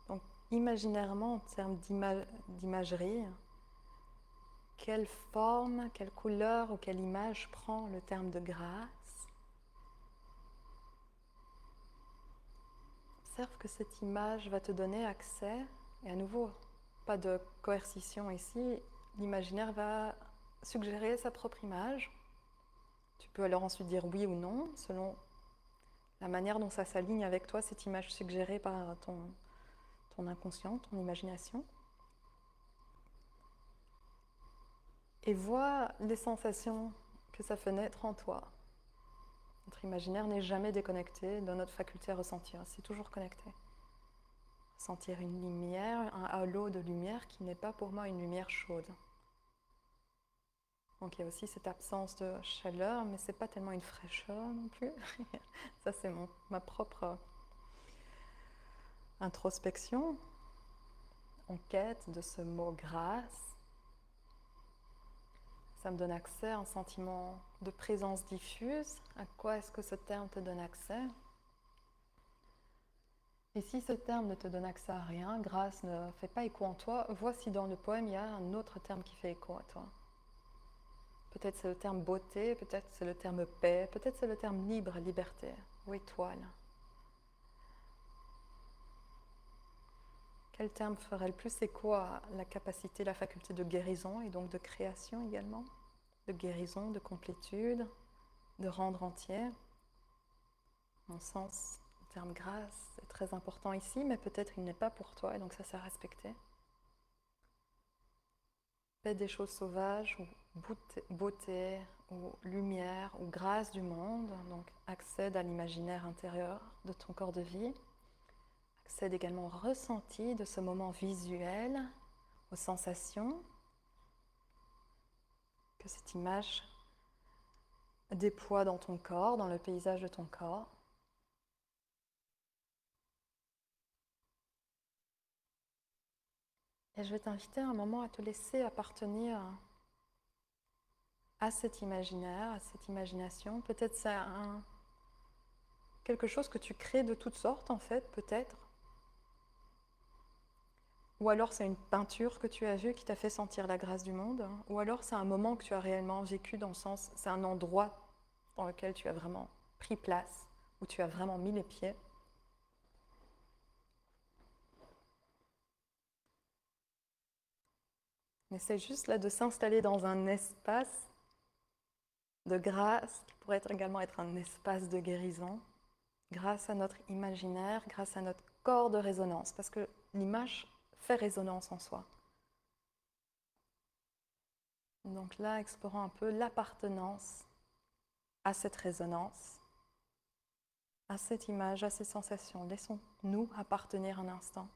Donc imaginairement, en termes d'imagerie, quelle forme, quelle couleur ou quelle image prend le terme de grâce? Observe que cette image va te donner accès, et à nouveau, pas de coercition ici, l'imaginaire va suggérer sa propre image. Tu peux alors ensuite dire oui ou non, selon la manière dont ça s'aligne avec toi, cette image suggérée par ton inconscient, ton imagination. Et vois les sensations que ça fait naître en toi. Notre imaginaire n'est jamais déconnecté de notre faculté à ressentir, c'est toujours connecté. Sentir une lumière, un halo de lumière qui n'est pas pour moi une lumière chaude. Donc il y a aussi cette absence de chaleur, mais ce n'est pas tellement une fraîcheur non plus. Ça c'est ma propre introspection en quête de ce mot grâce. Ça me donne accès à un sentiment de présence diffuse. À quoi est-ce que ce terme te donne accès? Et si ce terme ne te donne accès à rien, grâce ne fait pas écho en toi, vois si dans le poème il y a un autre terme qui fait écho à toi. Peut-être c'est le terme beauté, peut-être c'est le terme paix, peut-être c'est le terme libre, liberté ou étoile. Quel terme ferait le plus écho à la capacité, la faculté de guérison et donc de création également? De guérison, de complétude, de rendre entier. En sens, le terme grâce est très important ici, mais peut-être il n'est pas pour toi et donc ça c'est à respecter. Paix des choses sauvages, ou beauté, ou lumière, ou grâce du monde, donc accède à l'imaginaire intérieur de ton corps de vie, accède également au ressenti de ce moment visuel, aux sensations que cette image déploie dans ton corps, dans le paysage de ton corps. Et je vais t'inviter un moment à te laisser appartenir à cet imaginaire, à cette imagination. Peut-être c'est quelque chose que tu crées de toutes sortes en fait, peut-être. Ou alors c'est une peinture que tu as vue qui t'a fait sentir la grâce du monde. Ou alors c'est un moment que tu as réellement vécu dans le sens, c'est un endroit dans lequel tu as vraiment pris place, où tu as vraiment mis les pieds. On essaie juste là de s'installer dans un espace de grâce qui pourrait également être un espace de guérison grâce à notre imaginaire, grâce à notre corps de résonance, parce que l'image fait résonance en soi. Donc là, explorons un peu l'appartenance à cette résonance, à cette image, à ces sensations. Laissons-nous appartenir un instant.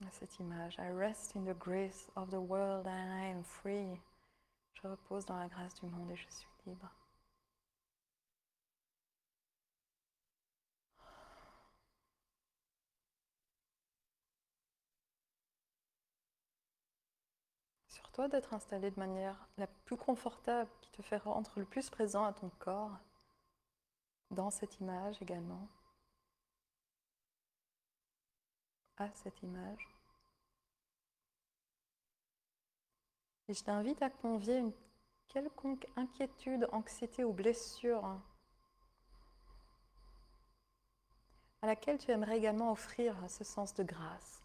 À cette image. I rest in the grace of the world and I am free. Je repose dans la grâce du monde et je suis libre. Sur toi d'être installé de manière la plus confortable, qui te fait rendre le plus présent à ton corps, dans cette image également, à cette image. Et je t'invite à convier une quelconque inquiétude, anxiété ou blessure à laquelle tu aimerais également offrir ce sens de grâce.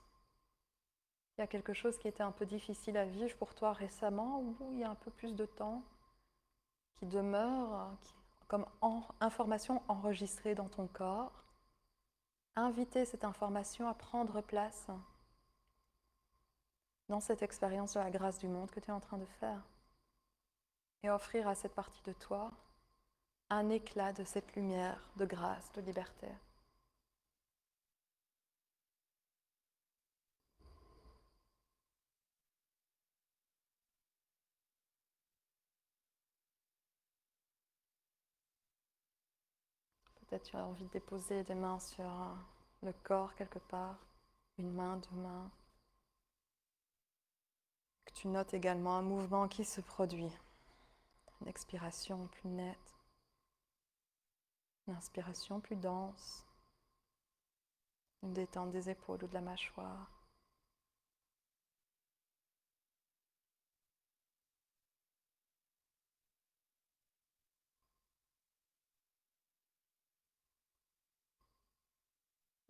Il y a quelque chose qui était un peu difficile à vivre pour toi récemment ou il y a un peu plus de temps qui demeure comme information enregistrée dans ton corps. Inviter cette information à prendre place dans cette expérience de la grâce du monde que tu es en train de faire et offrir à cette partie de toi un éclat de cette lumière de grâce, de liberté. Peut-être tu as envie de déposer des mains sur le corps quelque part, une main, deux mains. Que tu notes également un mouvement qui se produit, une expiration plus nette, une inspiration plus dense, une détente des épaules ou de la mâchoire.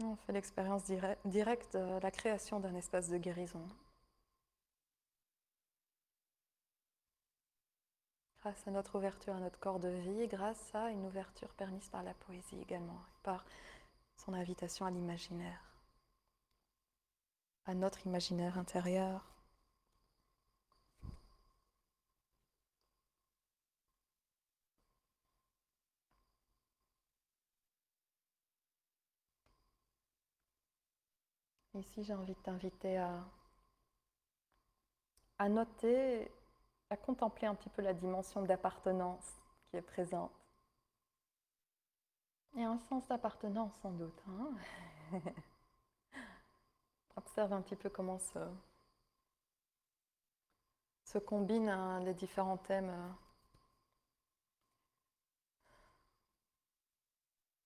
On fait l'expérience directe de la création d'un espace de guérison. Grâce à notre ouverture à notre corps de vie, grâce à une ouverture permise par la poésie également, par son invitation à l'imaginaire, à notre imaginaire intérieur. Ici, j'ai envie de t'inviter à noter, à contempler un petit peu la dimension d'appartenance qui est présente. Il y a un sens d'appartenance sans doute. Hein. Observe un petit peu comment se combinent les différents thèmes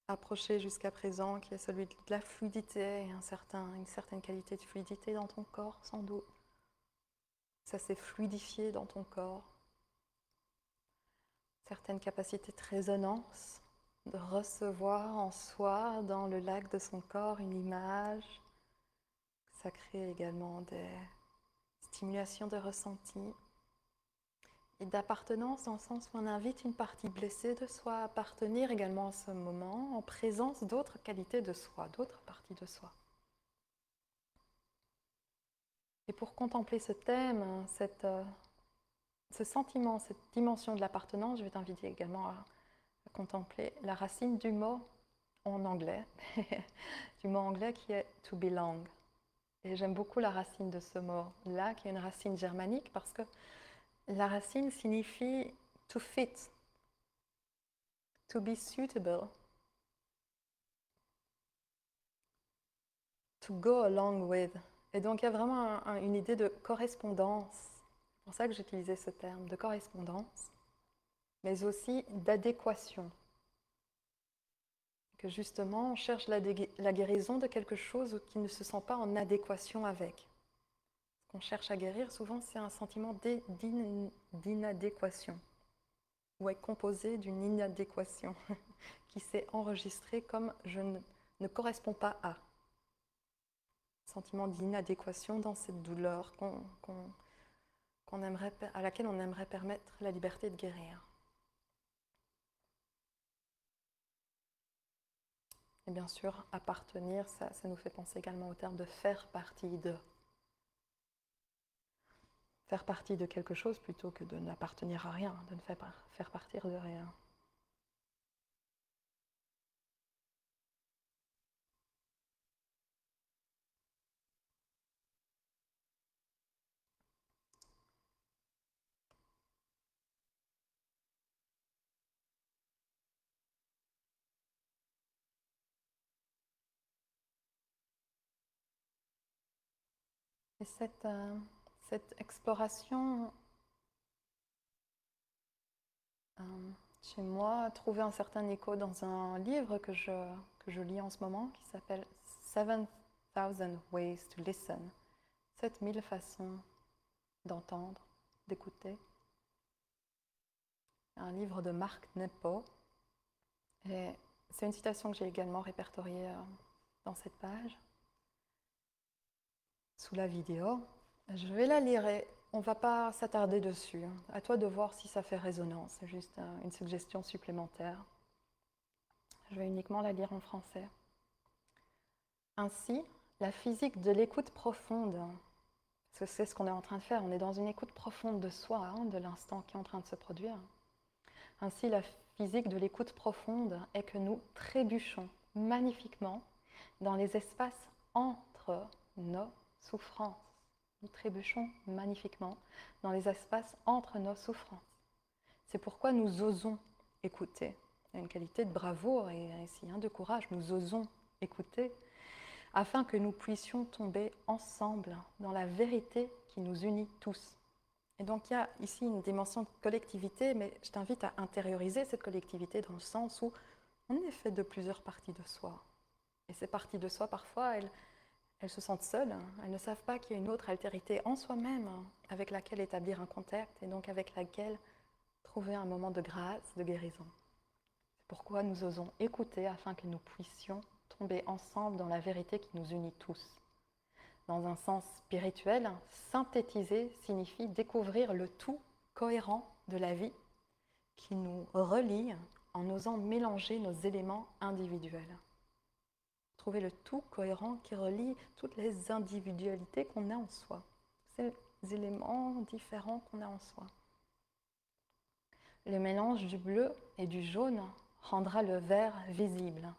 approchés jusqu'à présent, qui est celui de la fluidité, et une certaine qualité de fluidité dans ton corps, sans doute. Ça s'est fluidifié dans ton corps. Certaines capacités de résonance, de recevoir en soi, dans le lac de son corps, une image. Ça crée également des stimulations de ressenti et d'appartenance, dans le sens où on invite une partie blessée de soi à appartenir également à ce moment, en présence d'autres qualités de soi, d'autres parties de soi. Et pour contempler ce thème, ce sentiment, cette dimension de l'appartenance, je vais t'inviter également à contempler la racine du mot en anglais, du mot anglais qui est to belong. Et j'aime beaucoup la racine de ce mot-là, qui est une racine germanique, parce que la racine signifie to fit, to be suitable, to go along with. Et donc il y a vraiment une idée de correspondance. C'est pour ça que j'utilisais ce terme, de correspondance, mais aussi d'adéquation. Que justement, on cherche la guérison de quelque chose qui ne se sent pas en adéquation avec. Ce qu'on cherche à guérir, souvent, c'est un sentiment d'inadéquation, ou est composé d'une inadéquation qui s'est enregistrée comme je ne correspond pas à. Sentiment d'inadéquation dans cette douleur à laquelle on aimerait permettre la liberté de guérir. Et bien sûr, appartenir, ça nous fait penser également au terme de faire partie de. Faire partie de quelque chose plutôt que de n'appartenir à rien, de ne faire partir de rien. Et cette exploration, chez moi, a trouvé un certain écho dans un livre que je lis en ce moment, qui s'appelle 7000 Ways to Listen. 7000 façons d'entendre, d'écouter. Un livre de Mark Nepo. Et c'est une citation que j'ai également répertoriée dans cette page, sous la vidéo. Je vais la lire et on ne va pas s'attarder dessus. À toi de voir si ça fait résonance. C'est juste une suggestion supplémentaire. Je vais uniquement la lire en français. Ainsi, la physique de l'écoute profonde, parce que c'est ce qu'on est en train de faire, on est dans une écoute profonde de soi, de l'instant qui est en train de se produire. Ainsi, la physique de l'écoute profonde est que nous trébuchons magnifiquement dans les espaces entre nos souffrances. Nous trébuchons magnifiquement dans les espaces entre nos souffrances. C'est pourquoi nous osons écouter. Il y a une qualité de bravoure et ici de courage. Nous osons écouter afin que nous puissions tomber ensemble dans la vérité qui nous unit tous. Et donc il y a ici une dimension de collectivité, mais je t'invite à intérioriser cette collectivité dans le sens où on est fait de plusieurs parties de soi. Et ces parties de soi, parfois, elles se sentent seules, elles ne savent pas qu'il y a une autre altérité en soi-même avec laquelle établir un contact et donc avec laquelle trouver un moment de grâce, de guérison. C'est pourquoi nous osons écouter afin que nous puissions tomber ensemble dans la vérité qui nous unit tous. Dans un sens spirituel, synthétiser signifie découvrir le tout cohérent de la vie qui nous relie en osant mélanger nos éléments individuels. Trouver le tout cohérent qui relie toutes les individualités qu'on a en soi, ces éléments différents qu'on a en soi. Le mélange du bleu et du jaune rendra le vert visible.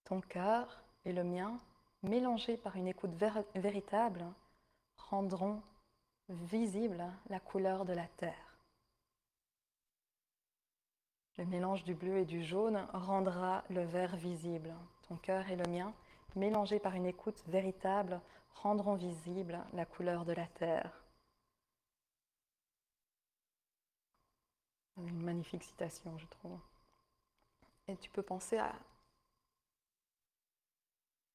Ton cœur et le mien, mélangés par une écoute véritable, rendront visible la couleur de la terre. Le mélange du bleu et du jaune rendra le vert visible. Ton cœur et le mien, mélangés par une écoute véritable, rendront visible la couleur de la terre. magnifique citation, je trouve. Et tu peux penser à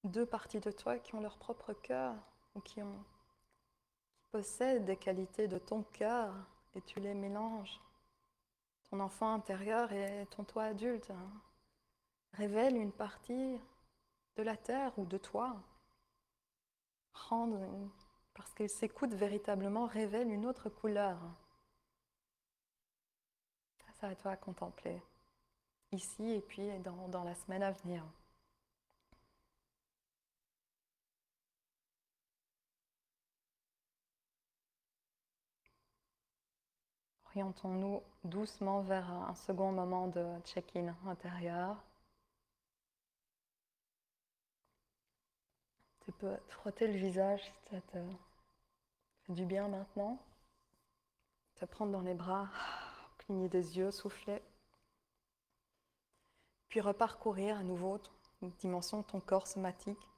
deux parties de toi qui ont leur propre cœur ou qui possèdent des qualités de ton cœur et tu les mélanges. Ton enfant intérieur et ton toi adulte révèlent une partie de la terre ou de toi. Parce qu'ils s'écoutent véritablement, révèlent une autre couleur. Ça à toi à contempler, ici et puis dans la semaine à venir. Orientons-nous doucement vers un second moment de check-in intérieur. Tu peux frotter le visage si ça te fait du bien maintenant. Te prendre dans les bras, cligner des yeux, souffler. Puis reparcourir à nouveau une dimension de ton corps somatique,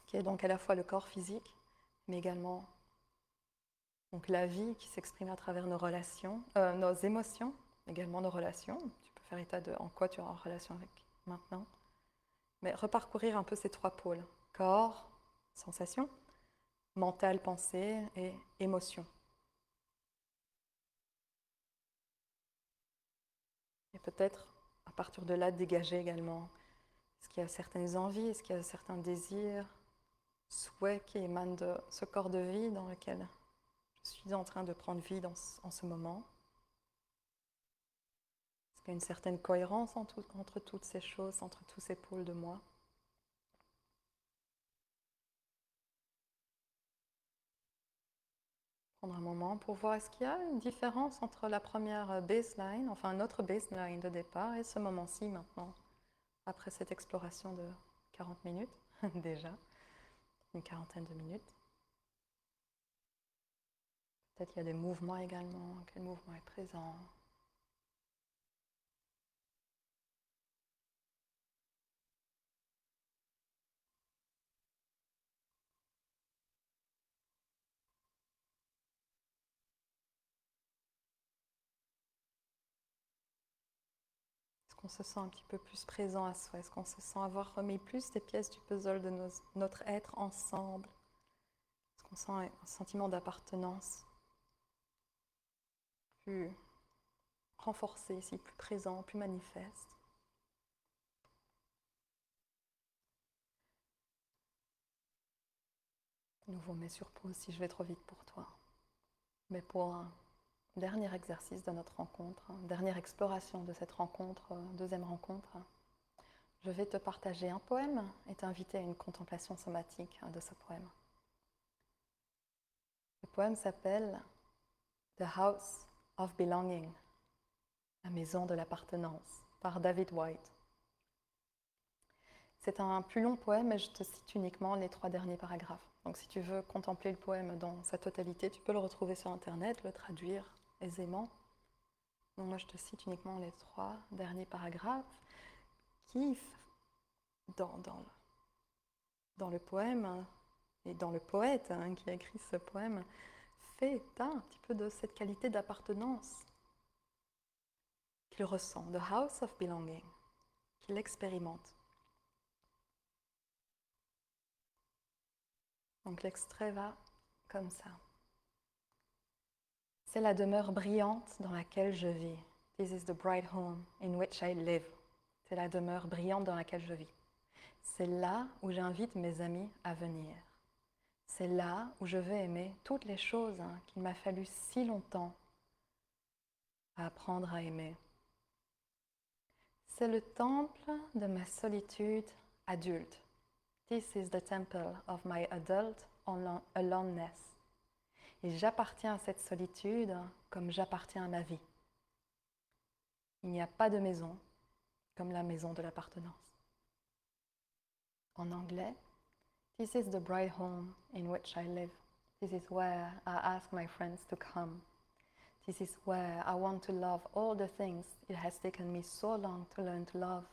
qui est donc à la fois le corps physique, mais également donc la vie qui s'exprime à travers nos relations, nos émotions, également nos relations. Tu peux faire état de en quoi tu es en relation avec maintenant. Mais reparcourir un peu ces trois pôles, corps, sensation, mental, pensée et émotion. Et peut-être à partir de là dégager également, est-ce qu'il y a certaines envies, est-ce qu'il y a certains désirs, souhaits qui émanent de ce corps de vie dans lequel je suis en train de prendre vie en ce moment. Est-ce qu'il y a une certaine cohérence entre toutes ces choses, entre tous ces pôles de moi? Prendre un moment pour voir est-ce qu'il y a une différence entre la première baseline, enfin notre baseline de départ, et ce moment-ci maintenant, après cette exploration de 40 minutes déjà, une quarantaine de minutes. Peut-être qu'il y a des mouvements également, quel mouvement est présent. Est-ce qu'on se sent un petit peu plus présent à soi? Est-ce qu'on se sent avoir remis plus des pièces du puzzle de notre être ensemble? Est-ce qu'on sent un sentiment d'appartenance plus renforcé ici, plus présent, plus manifeste? De nouveau, mets sur pause si je vais trop vite pour toi. Mais pour un dernier exercice de notre rencontre, dernière exploration de cette rencontre, deuxième rencontre, je vais te partager un poème et t'inviter à une contemplation somatique de ce poème. Le poème s'appelle The House of Belonging, la maison de l'appartenance, par David Whyte. C'est un plus long poème et je te cite uniquement les 3 derniers paragraphes. Donc si tu veux contempler le poème dans sa totalité, tu peux le retrouver sur Internet, le traduire aisément. Donc moi je te cite uniquement les 3 derniers paragraphes qui, dans le poème et dans le poète qui a écrit ce poème, fait état un petit peu de cette qualité d'appartenance qu'il ressent, the house of belonging, qu'il expérimente. Donc l'extrait va comme ça. C'est la demeure brillante dans laquelle je vis. This is the bright home in which I live. C'est la demeure brillante dans laquelle je vis. C'est là où j'invite mes amis à venir. C'est là où je vais aimer toutes les choses qu'il m'a fallu si longtemps à apprendre à aimer. C'est le temple de ma solitude adulte. This is the temple of my adult aloneness. Et j'appartiens à cette solitude comme j'appartiens à ma vie. Il n'y a pas de maison comme la maison de l'appartenance. En anglais, this is the bright home in which I live. This is where I ask my friends to come. This is where I want to love all the things it has taken me so long to learn to love.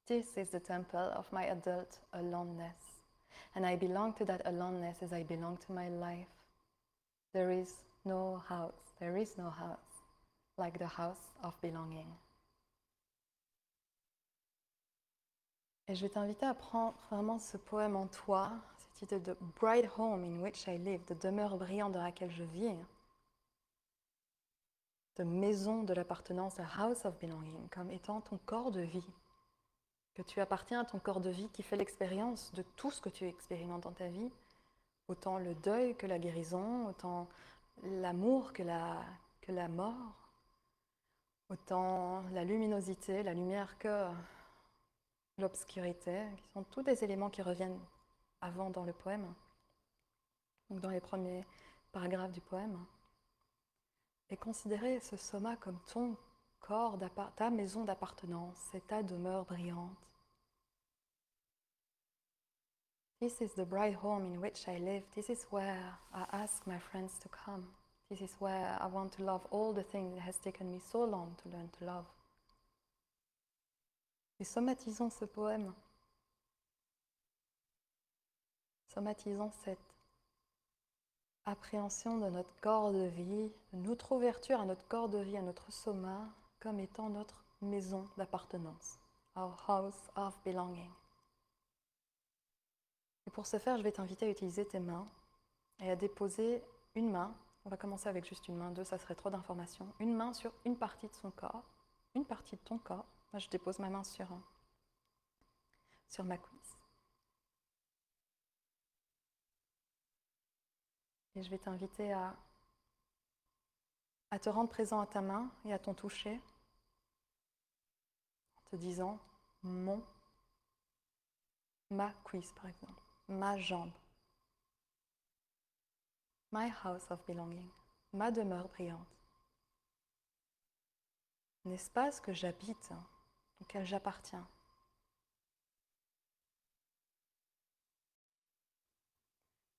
This is the temple of my adult aloneness. And I belong to that aloneness as I belong to my life. There is no house like the house of belonging. Et je vais t'inviter à prendre vraiment ce poème en toi, ce titre de Bright Home in which I live, de demeure brillante dans laquelle je vis, de maison de l'appartenance, a house of belonging, comme étant ton corps de vie, que tu appartiens à ton corps de vie qui fait l'expérience de tout ce que tu expérimentes dans ta vie, autant le deuil que la guérison, autant l'amour que la mort, autant la luminosité, la lumière que l'obscurité, qui sont tous des éléments qui reviennent avant dans le poème, donc dans les premiers paragraphes du poème. Et considérer ce soma comme ton corps, ta maison d'appartenance, c'est ta demeure brillante. This is the bright home in which I live. This is where I ask my friends to come. This is where I want to love all the things that has taken me so long to learn to love. Et somatisons ce poème. Somatisons cette appréhension de notre corps de vie, de notre ouverture à notre corps de vie, à notre soma, comme étant notre maison d'appartenance. Our house of belonging. Et pour ce faire, je vais t'inviter à utiliser tes mains et à déposer une main. On va commencer avec juste une main, deux, ça serait trop d'informations. Une main sur une partie de son corps, une partie de ton corps. Moi, je dépose ma main sur ma cuisse. Et je vais t'inviter à te rendre présent à ta main et à ton toucher, en te disant ma cuisse par exemple, ma jambe, my house of belonging, ma demeure brillante, un espace que j'habite, auquel j'appartiens.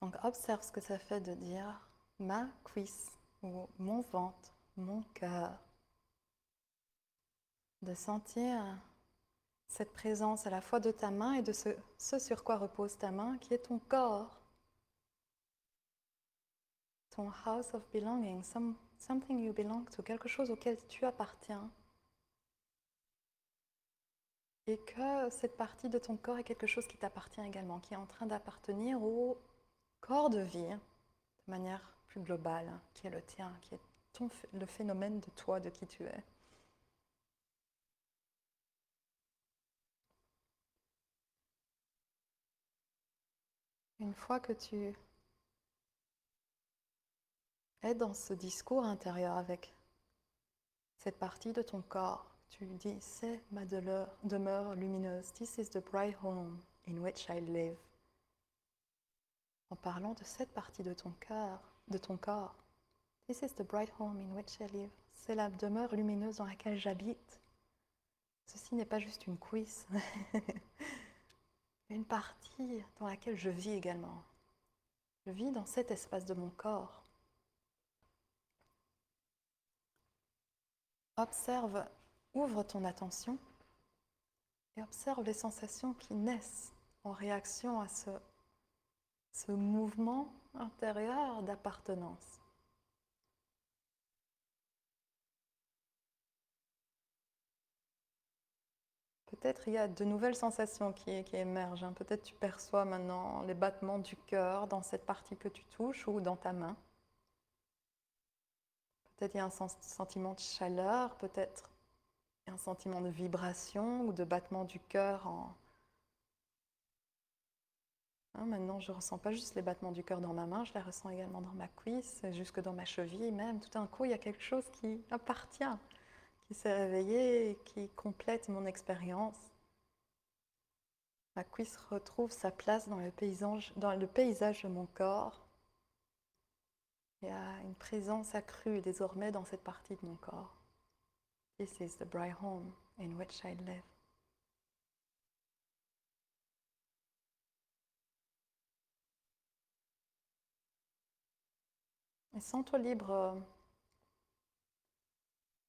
Donc observe ce que ça fait de dire ma cuisse ou mon ventre, mon cœur, de sentir cette présence à la fois de ta main et de ce sur quoi repose ta main, qui est ton corps, ton house of belonging, something you belong to, quelque chose auquel tu appartiens. Et que cette partie de ton corps est quelque chose qui t'appartient également, qui est en train d'appartenir au corps de vie, de manière plus globale, qui est le tien, qui est le phénomène de toi, de qui tu es. Une fois que tu es dans ce discours intérieur avec cette partie de ton corps, tu dis, c'est ma demeure lumineuse. This is the bright home in which I live. En parlant de cette partie de ton cœur, de ton corps, this is the bright home in which I live. C'est la demeure lumineuse dans laquelle j'habite. Ceci n'est pas juste une cuisse, une partie dans laquelle je vis également. Je vis dans cet espace de mon corps. Observe, ouvre ton attention et observe les sensations qui naissent en réaction à ce mouvement intérieur d'appartenance. Peut-être il y a de nouvelles sensations qui émergent. Peut-être tu perçois maintenant les battements du cœur dans cette partie que tu touches ou dans ta main. Peut-être il y a un sentiment de chaleur, peut-être un sentiment de vibration ou de battement du cœur. Maintenant, je ne ressens pas juste les battements du cœur dans ma main, je les ressens également dans ma cuisse, jusque dans ma cheville même. Tout d'un coup, il y a quelque chose qui appartient, qui s'est réveillé et qui complète mon expérience. Ma cuisse retrouve sa place dans le paysage de mon corps. Il y a une présence accrue désormais dans cette partie de mon corps. This is the bright home in which I live. Et sens-toi libre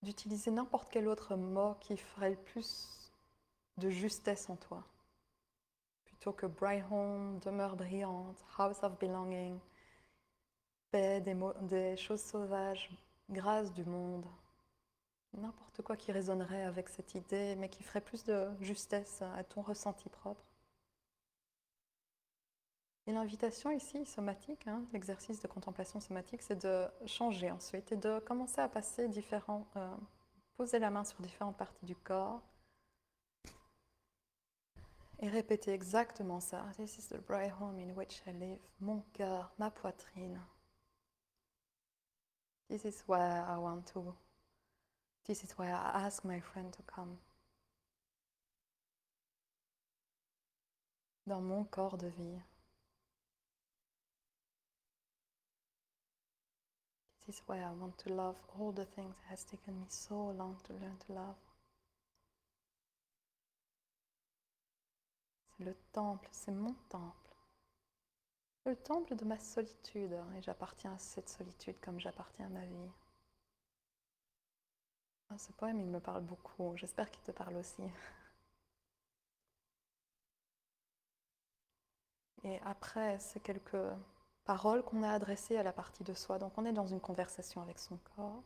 d'utiliser n'importe quel autre mot qui ferait le plus de justesse en toi. Plutôt que bright home, demeure brillante, house of belonging, paix, des choses sauvages, grâce du monde. n'importe quoi qui résonnerait avec cette idée, mais qui ferait plus de justesse à ton ressenti propre. Et l'invitation ici, somatique, hein, l'exercice de contemplation somatique, c'est de changer ensuite et de commencer à passer poser la main sur différentes parties du corps et répéter exactement ça. This is the bright home in which I live. Mon cœur, ma poitrine. This is where I want to. This is where I ask my friend to come. Dans mon corps de vie. This is why I want to love all the things it has taken me so long to learn to love. C'est le temple, c'est mon temple. Le temple de ma solitude, et j'appartiens à cette solitude comme j'appartiens à ma vie. Ah, ce poème, il me parle beaucoup. J'espère qu'il te parle aussi. Et après, c'est quelques paroles qu'on a adressées à la partie de soi. Donc on est dans une conversation avec son corps.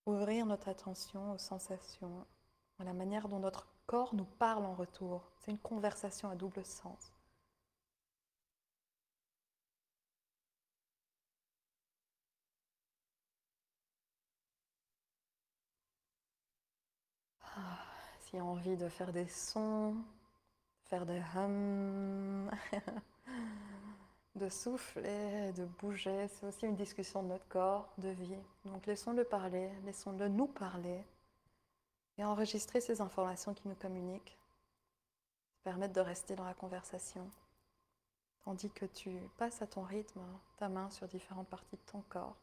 Ouvrir notre attention aux sensations, à la manière dont notre corps nous parle en retour. C'est une conversation à double sens. Ah, s'il y a envie de faire des sons, faire des hums, de souffler, de bouger, c'est aussi une discussion de notre corps, de vie. Donc laissons-le parler, laissons-le nous parler et enregistrer ces informations qui nous communiquent, permettre de rester dans la conversation, tandis que tu passes à ton rythme ta main sur différentes parties de ton corps.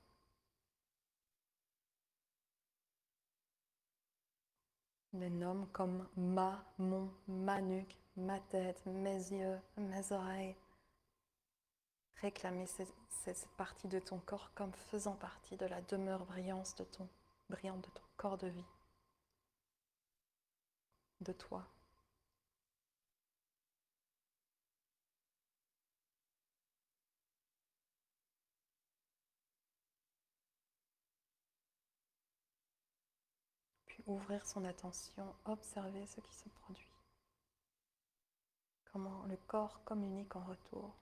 Les nommes comme ma nuque, ma tête, mes yeux, mes oreilles. Réclamer cette partie de ton corps comme faisant partie de la demeure brillante de ton corps de vie, de toi. Puis ouvrir son attention, observer ce qui se produit. Comment le corps communique en retour.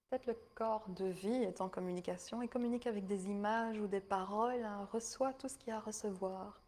Peut-être le corps de vie est en communication et communique avec des images ou des paroles, hein, reçoit tout ce qu'il y a à recevoir.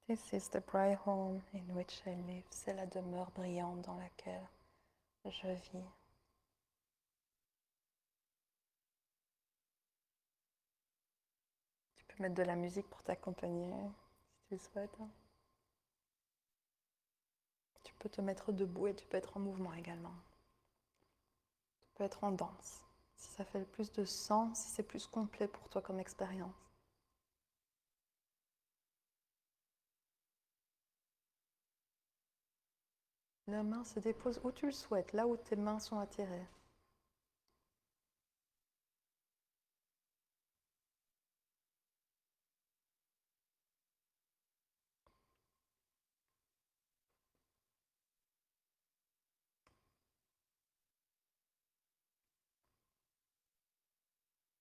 This is the bright home in which I live. C'est la demeure brillante dans laquelle je vis. Tu peux mettre de la musique pour t'accompagner, si tu le souhaites. Tu peux te mettre debout et tu peux être en mouvement également. Tu peux être en danse, si ça fait le plus de sens, si c'est plus complet pour toi comme expérience. La main se dépose où tu le souhaites, là où tes mains sont attirées.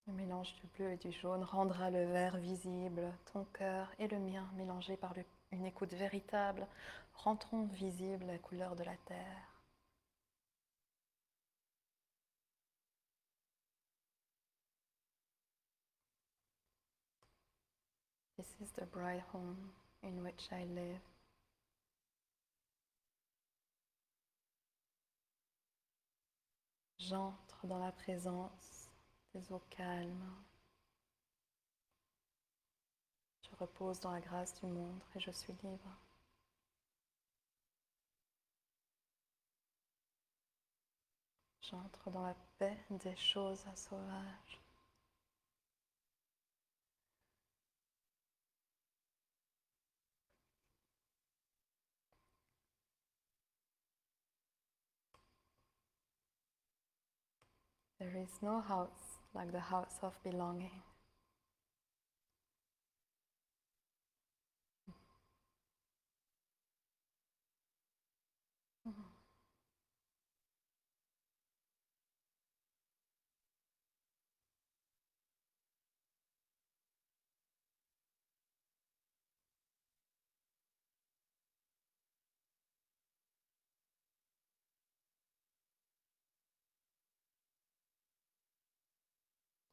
Le mélange du bleu et du jaune rendra le vert visible, ton cœur et le mien, mélangés par une écoute véritable, rendront visible la couleur de la terre. This is the bright home in which I live. J'entre dans la présence des eaux calmes. Je repose dans la grâce du monde et je suis libre. J'entre dans la paix des choses sauvages. There is no house like the house of belonging.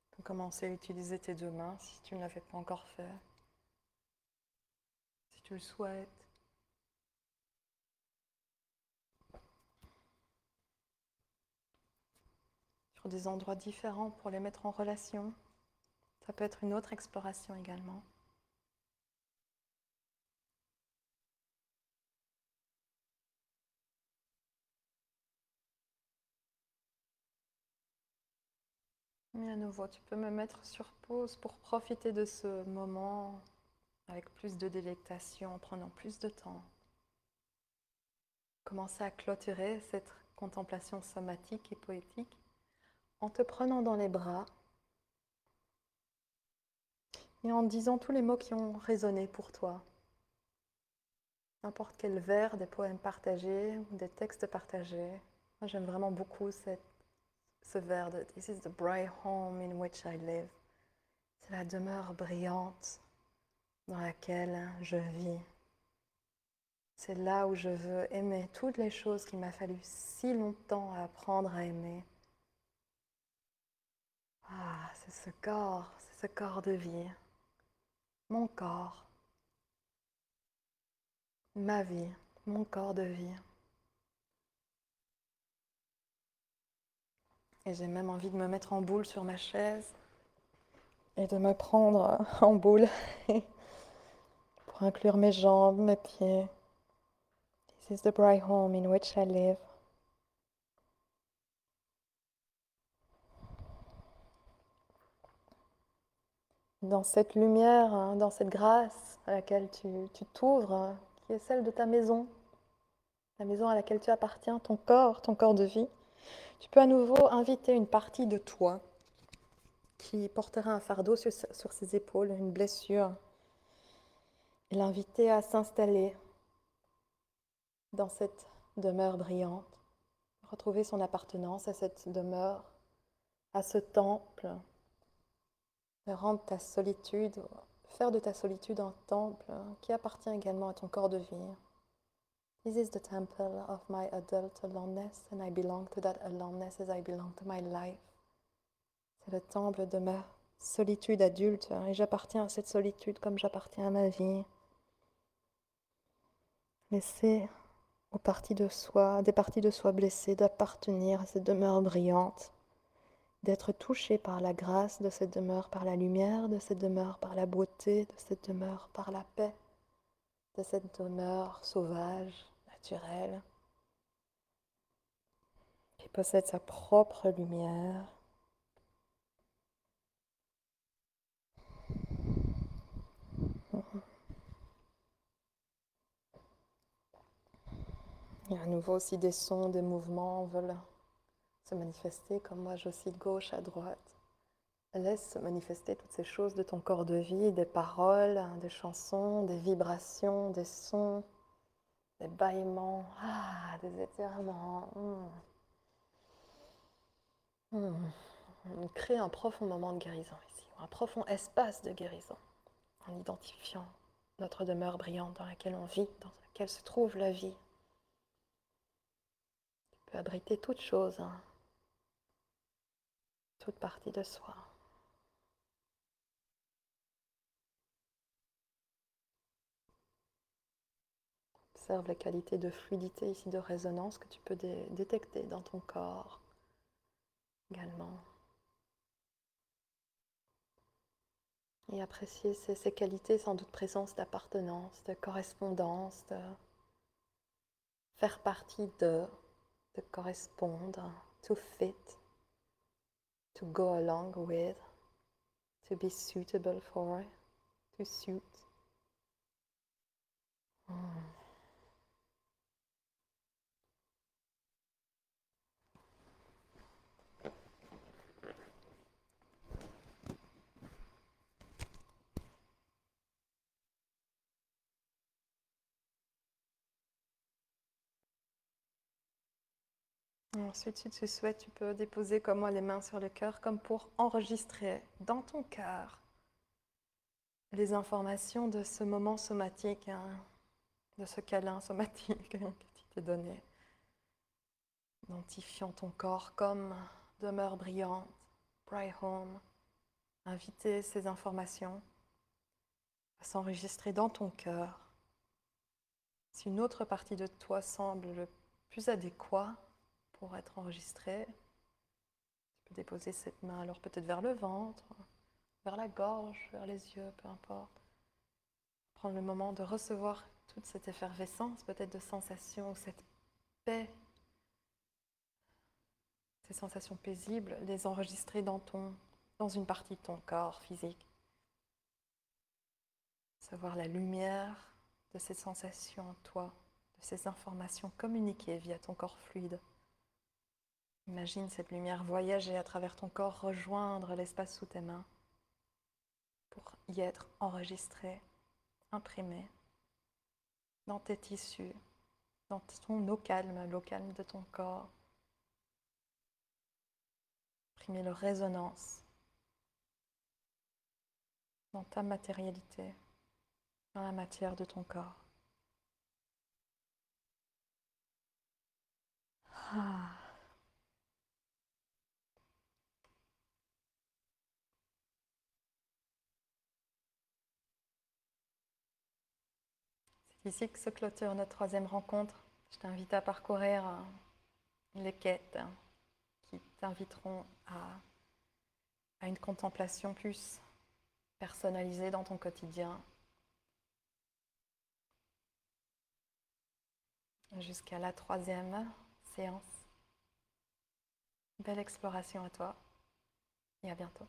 Tu peux commencer à utiliser tes deux mains si tu ne l'avais pas encore fait, si tu le souhaites. Sur des endroits différents pour les mettre en relation. Ça peut être une autre exploration également. Et à nouveau, tu peux me mettre sur pause pour profiter de ce moment avec plus de délectation, en prenant plus de temps. Commencer à clôturer cette contemplation somatique et poétique en te prenant dans les bras et en disant tous les mots qui ont résonné pour toi. N'importe quel vers, des poèmes partagés ou des textes partagés. Moi, j'aime vraiment beaucoup ce vers de This is the bright home in which I live. C'est la demeure brillante dans laquelle je vis. C'est là où je veux aimer toutes les choses qu'il m'a fallu si longtemps à apprendre à aimer. Ah, c'est ce corps de vie. Mon corps, ma vie, mon corps de vie. Et j'ai même envie de me mettre en boule sur ma chaise et de me prendre en boule pour inclure mes jambes, mes pieds. This is the bright home in which I live. Dans cette lumière, dans cette grâce à laquelle tu t'ouvres, qui est celle de ta maison, la maison à laquelle tu appartiens, ton corps de vie, tu peux à nouveau inviter une partie de toi qui porterait un fardeau sur ses épaules, une blessure, et l'inviter à s'installer dans cette demeure brillante, retrouver son appartenance à cette demeure, à ce temple, de rendre ta solitude, faire de ta solitude un temple qui appartient également à ton corps de vie. This is the temple of my adult aloneness, and I belong to that aloneness as I belong to my life. C'est le temple de ma solitude adulte, et j'appartiens à cette solitude comme j'appartiens à ma vie. Laisser aux parties de soi, des parties de soi blessées, d'appartenir à cette demeure brillante, d'être touché par la grâce de cette demeure, par la lumière de cette demeure, par la beauté de cette demeure, par la paix de cette demeure sauvage, naturelle, qui possède sa propre lumière. Et à nouveau aussi des sons, des mouvements veulent se manifester, comme moi j'oscille de gauche à droite. Laisse se manifester toutes ces choses de ton corps de vie, des paroles, des chansons, des vibrations, des sons, des bâillements, des étirements. On crée un profond moment de guérison ici, un profond espace de guérison, en identifiant notre demeure brillante dans laquelle on vit, dans laquelle se trouve la vie. Tu peux abriter toute chose, toute partie de soi. Observe les qualités de fluidité ici, de résonance que tu peux détecter dans ton corps également. Et apprécier ces qualités sans doute présence d'appartenance, de correspondance, de faire partie de correspondre. to fit, to go along with, to be suitable for, to suit. Ensuite, si tu souhaites, tu peux déposer comme moi les mains sur le cœur, comme pour enregistrer dans ton cœur les informations de ce moment somatique, de ce câlin somatique que tu t'es donné, identifiant ton corps comme demeure brillante, bright home, inviter ces informations à s'enregistrer dans ton cœur. Si une autre partie de toi semble le plus adéquat pour être enregistrée, tu peux déposer cette main alors peut-être vers le ventre, vers la gorge, vers les yeux, peu importe. Prendre le moment de recevoir toute cette effervescence, peut-être de sensations, cette paix, ces sensations paisibles, les enregistrer dans une partie de ton corps physique. Savoir la lumière de ces sensations en toi, de ces informations communiquées via ton corps fluide. Imagine cette lumière voyager à travers ton corps, rejoindre l'espace sous tes mains pour y être enregistrée, imprimée dans tes tissus, dans l'eau calme de ton corps. Imprimer leur résonance dans ta matérialité, dans la matière de ton corps. Ah. C'est ici que se clôture notre troisième rencontre. Je t'invite à parcourir les quêtes qui t'inviteront à une contemplation plus personnalisée dans ton quotidien. Jusqu'à la troisième séance. Belle exploration à toi et à bientôt.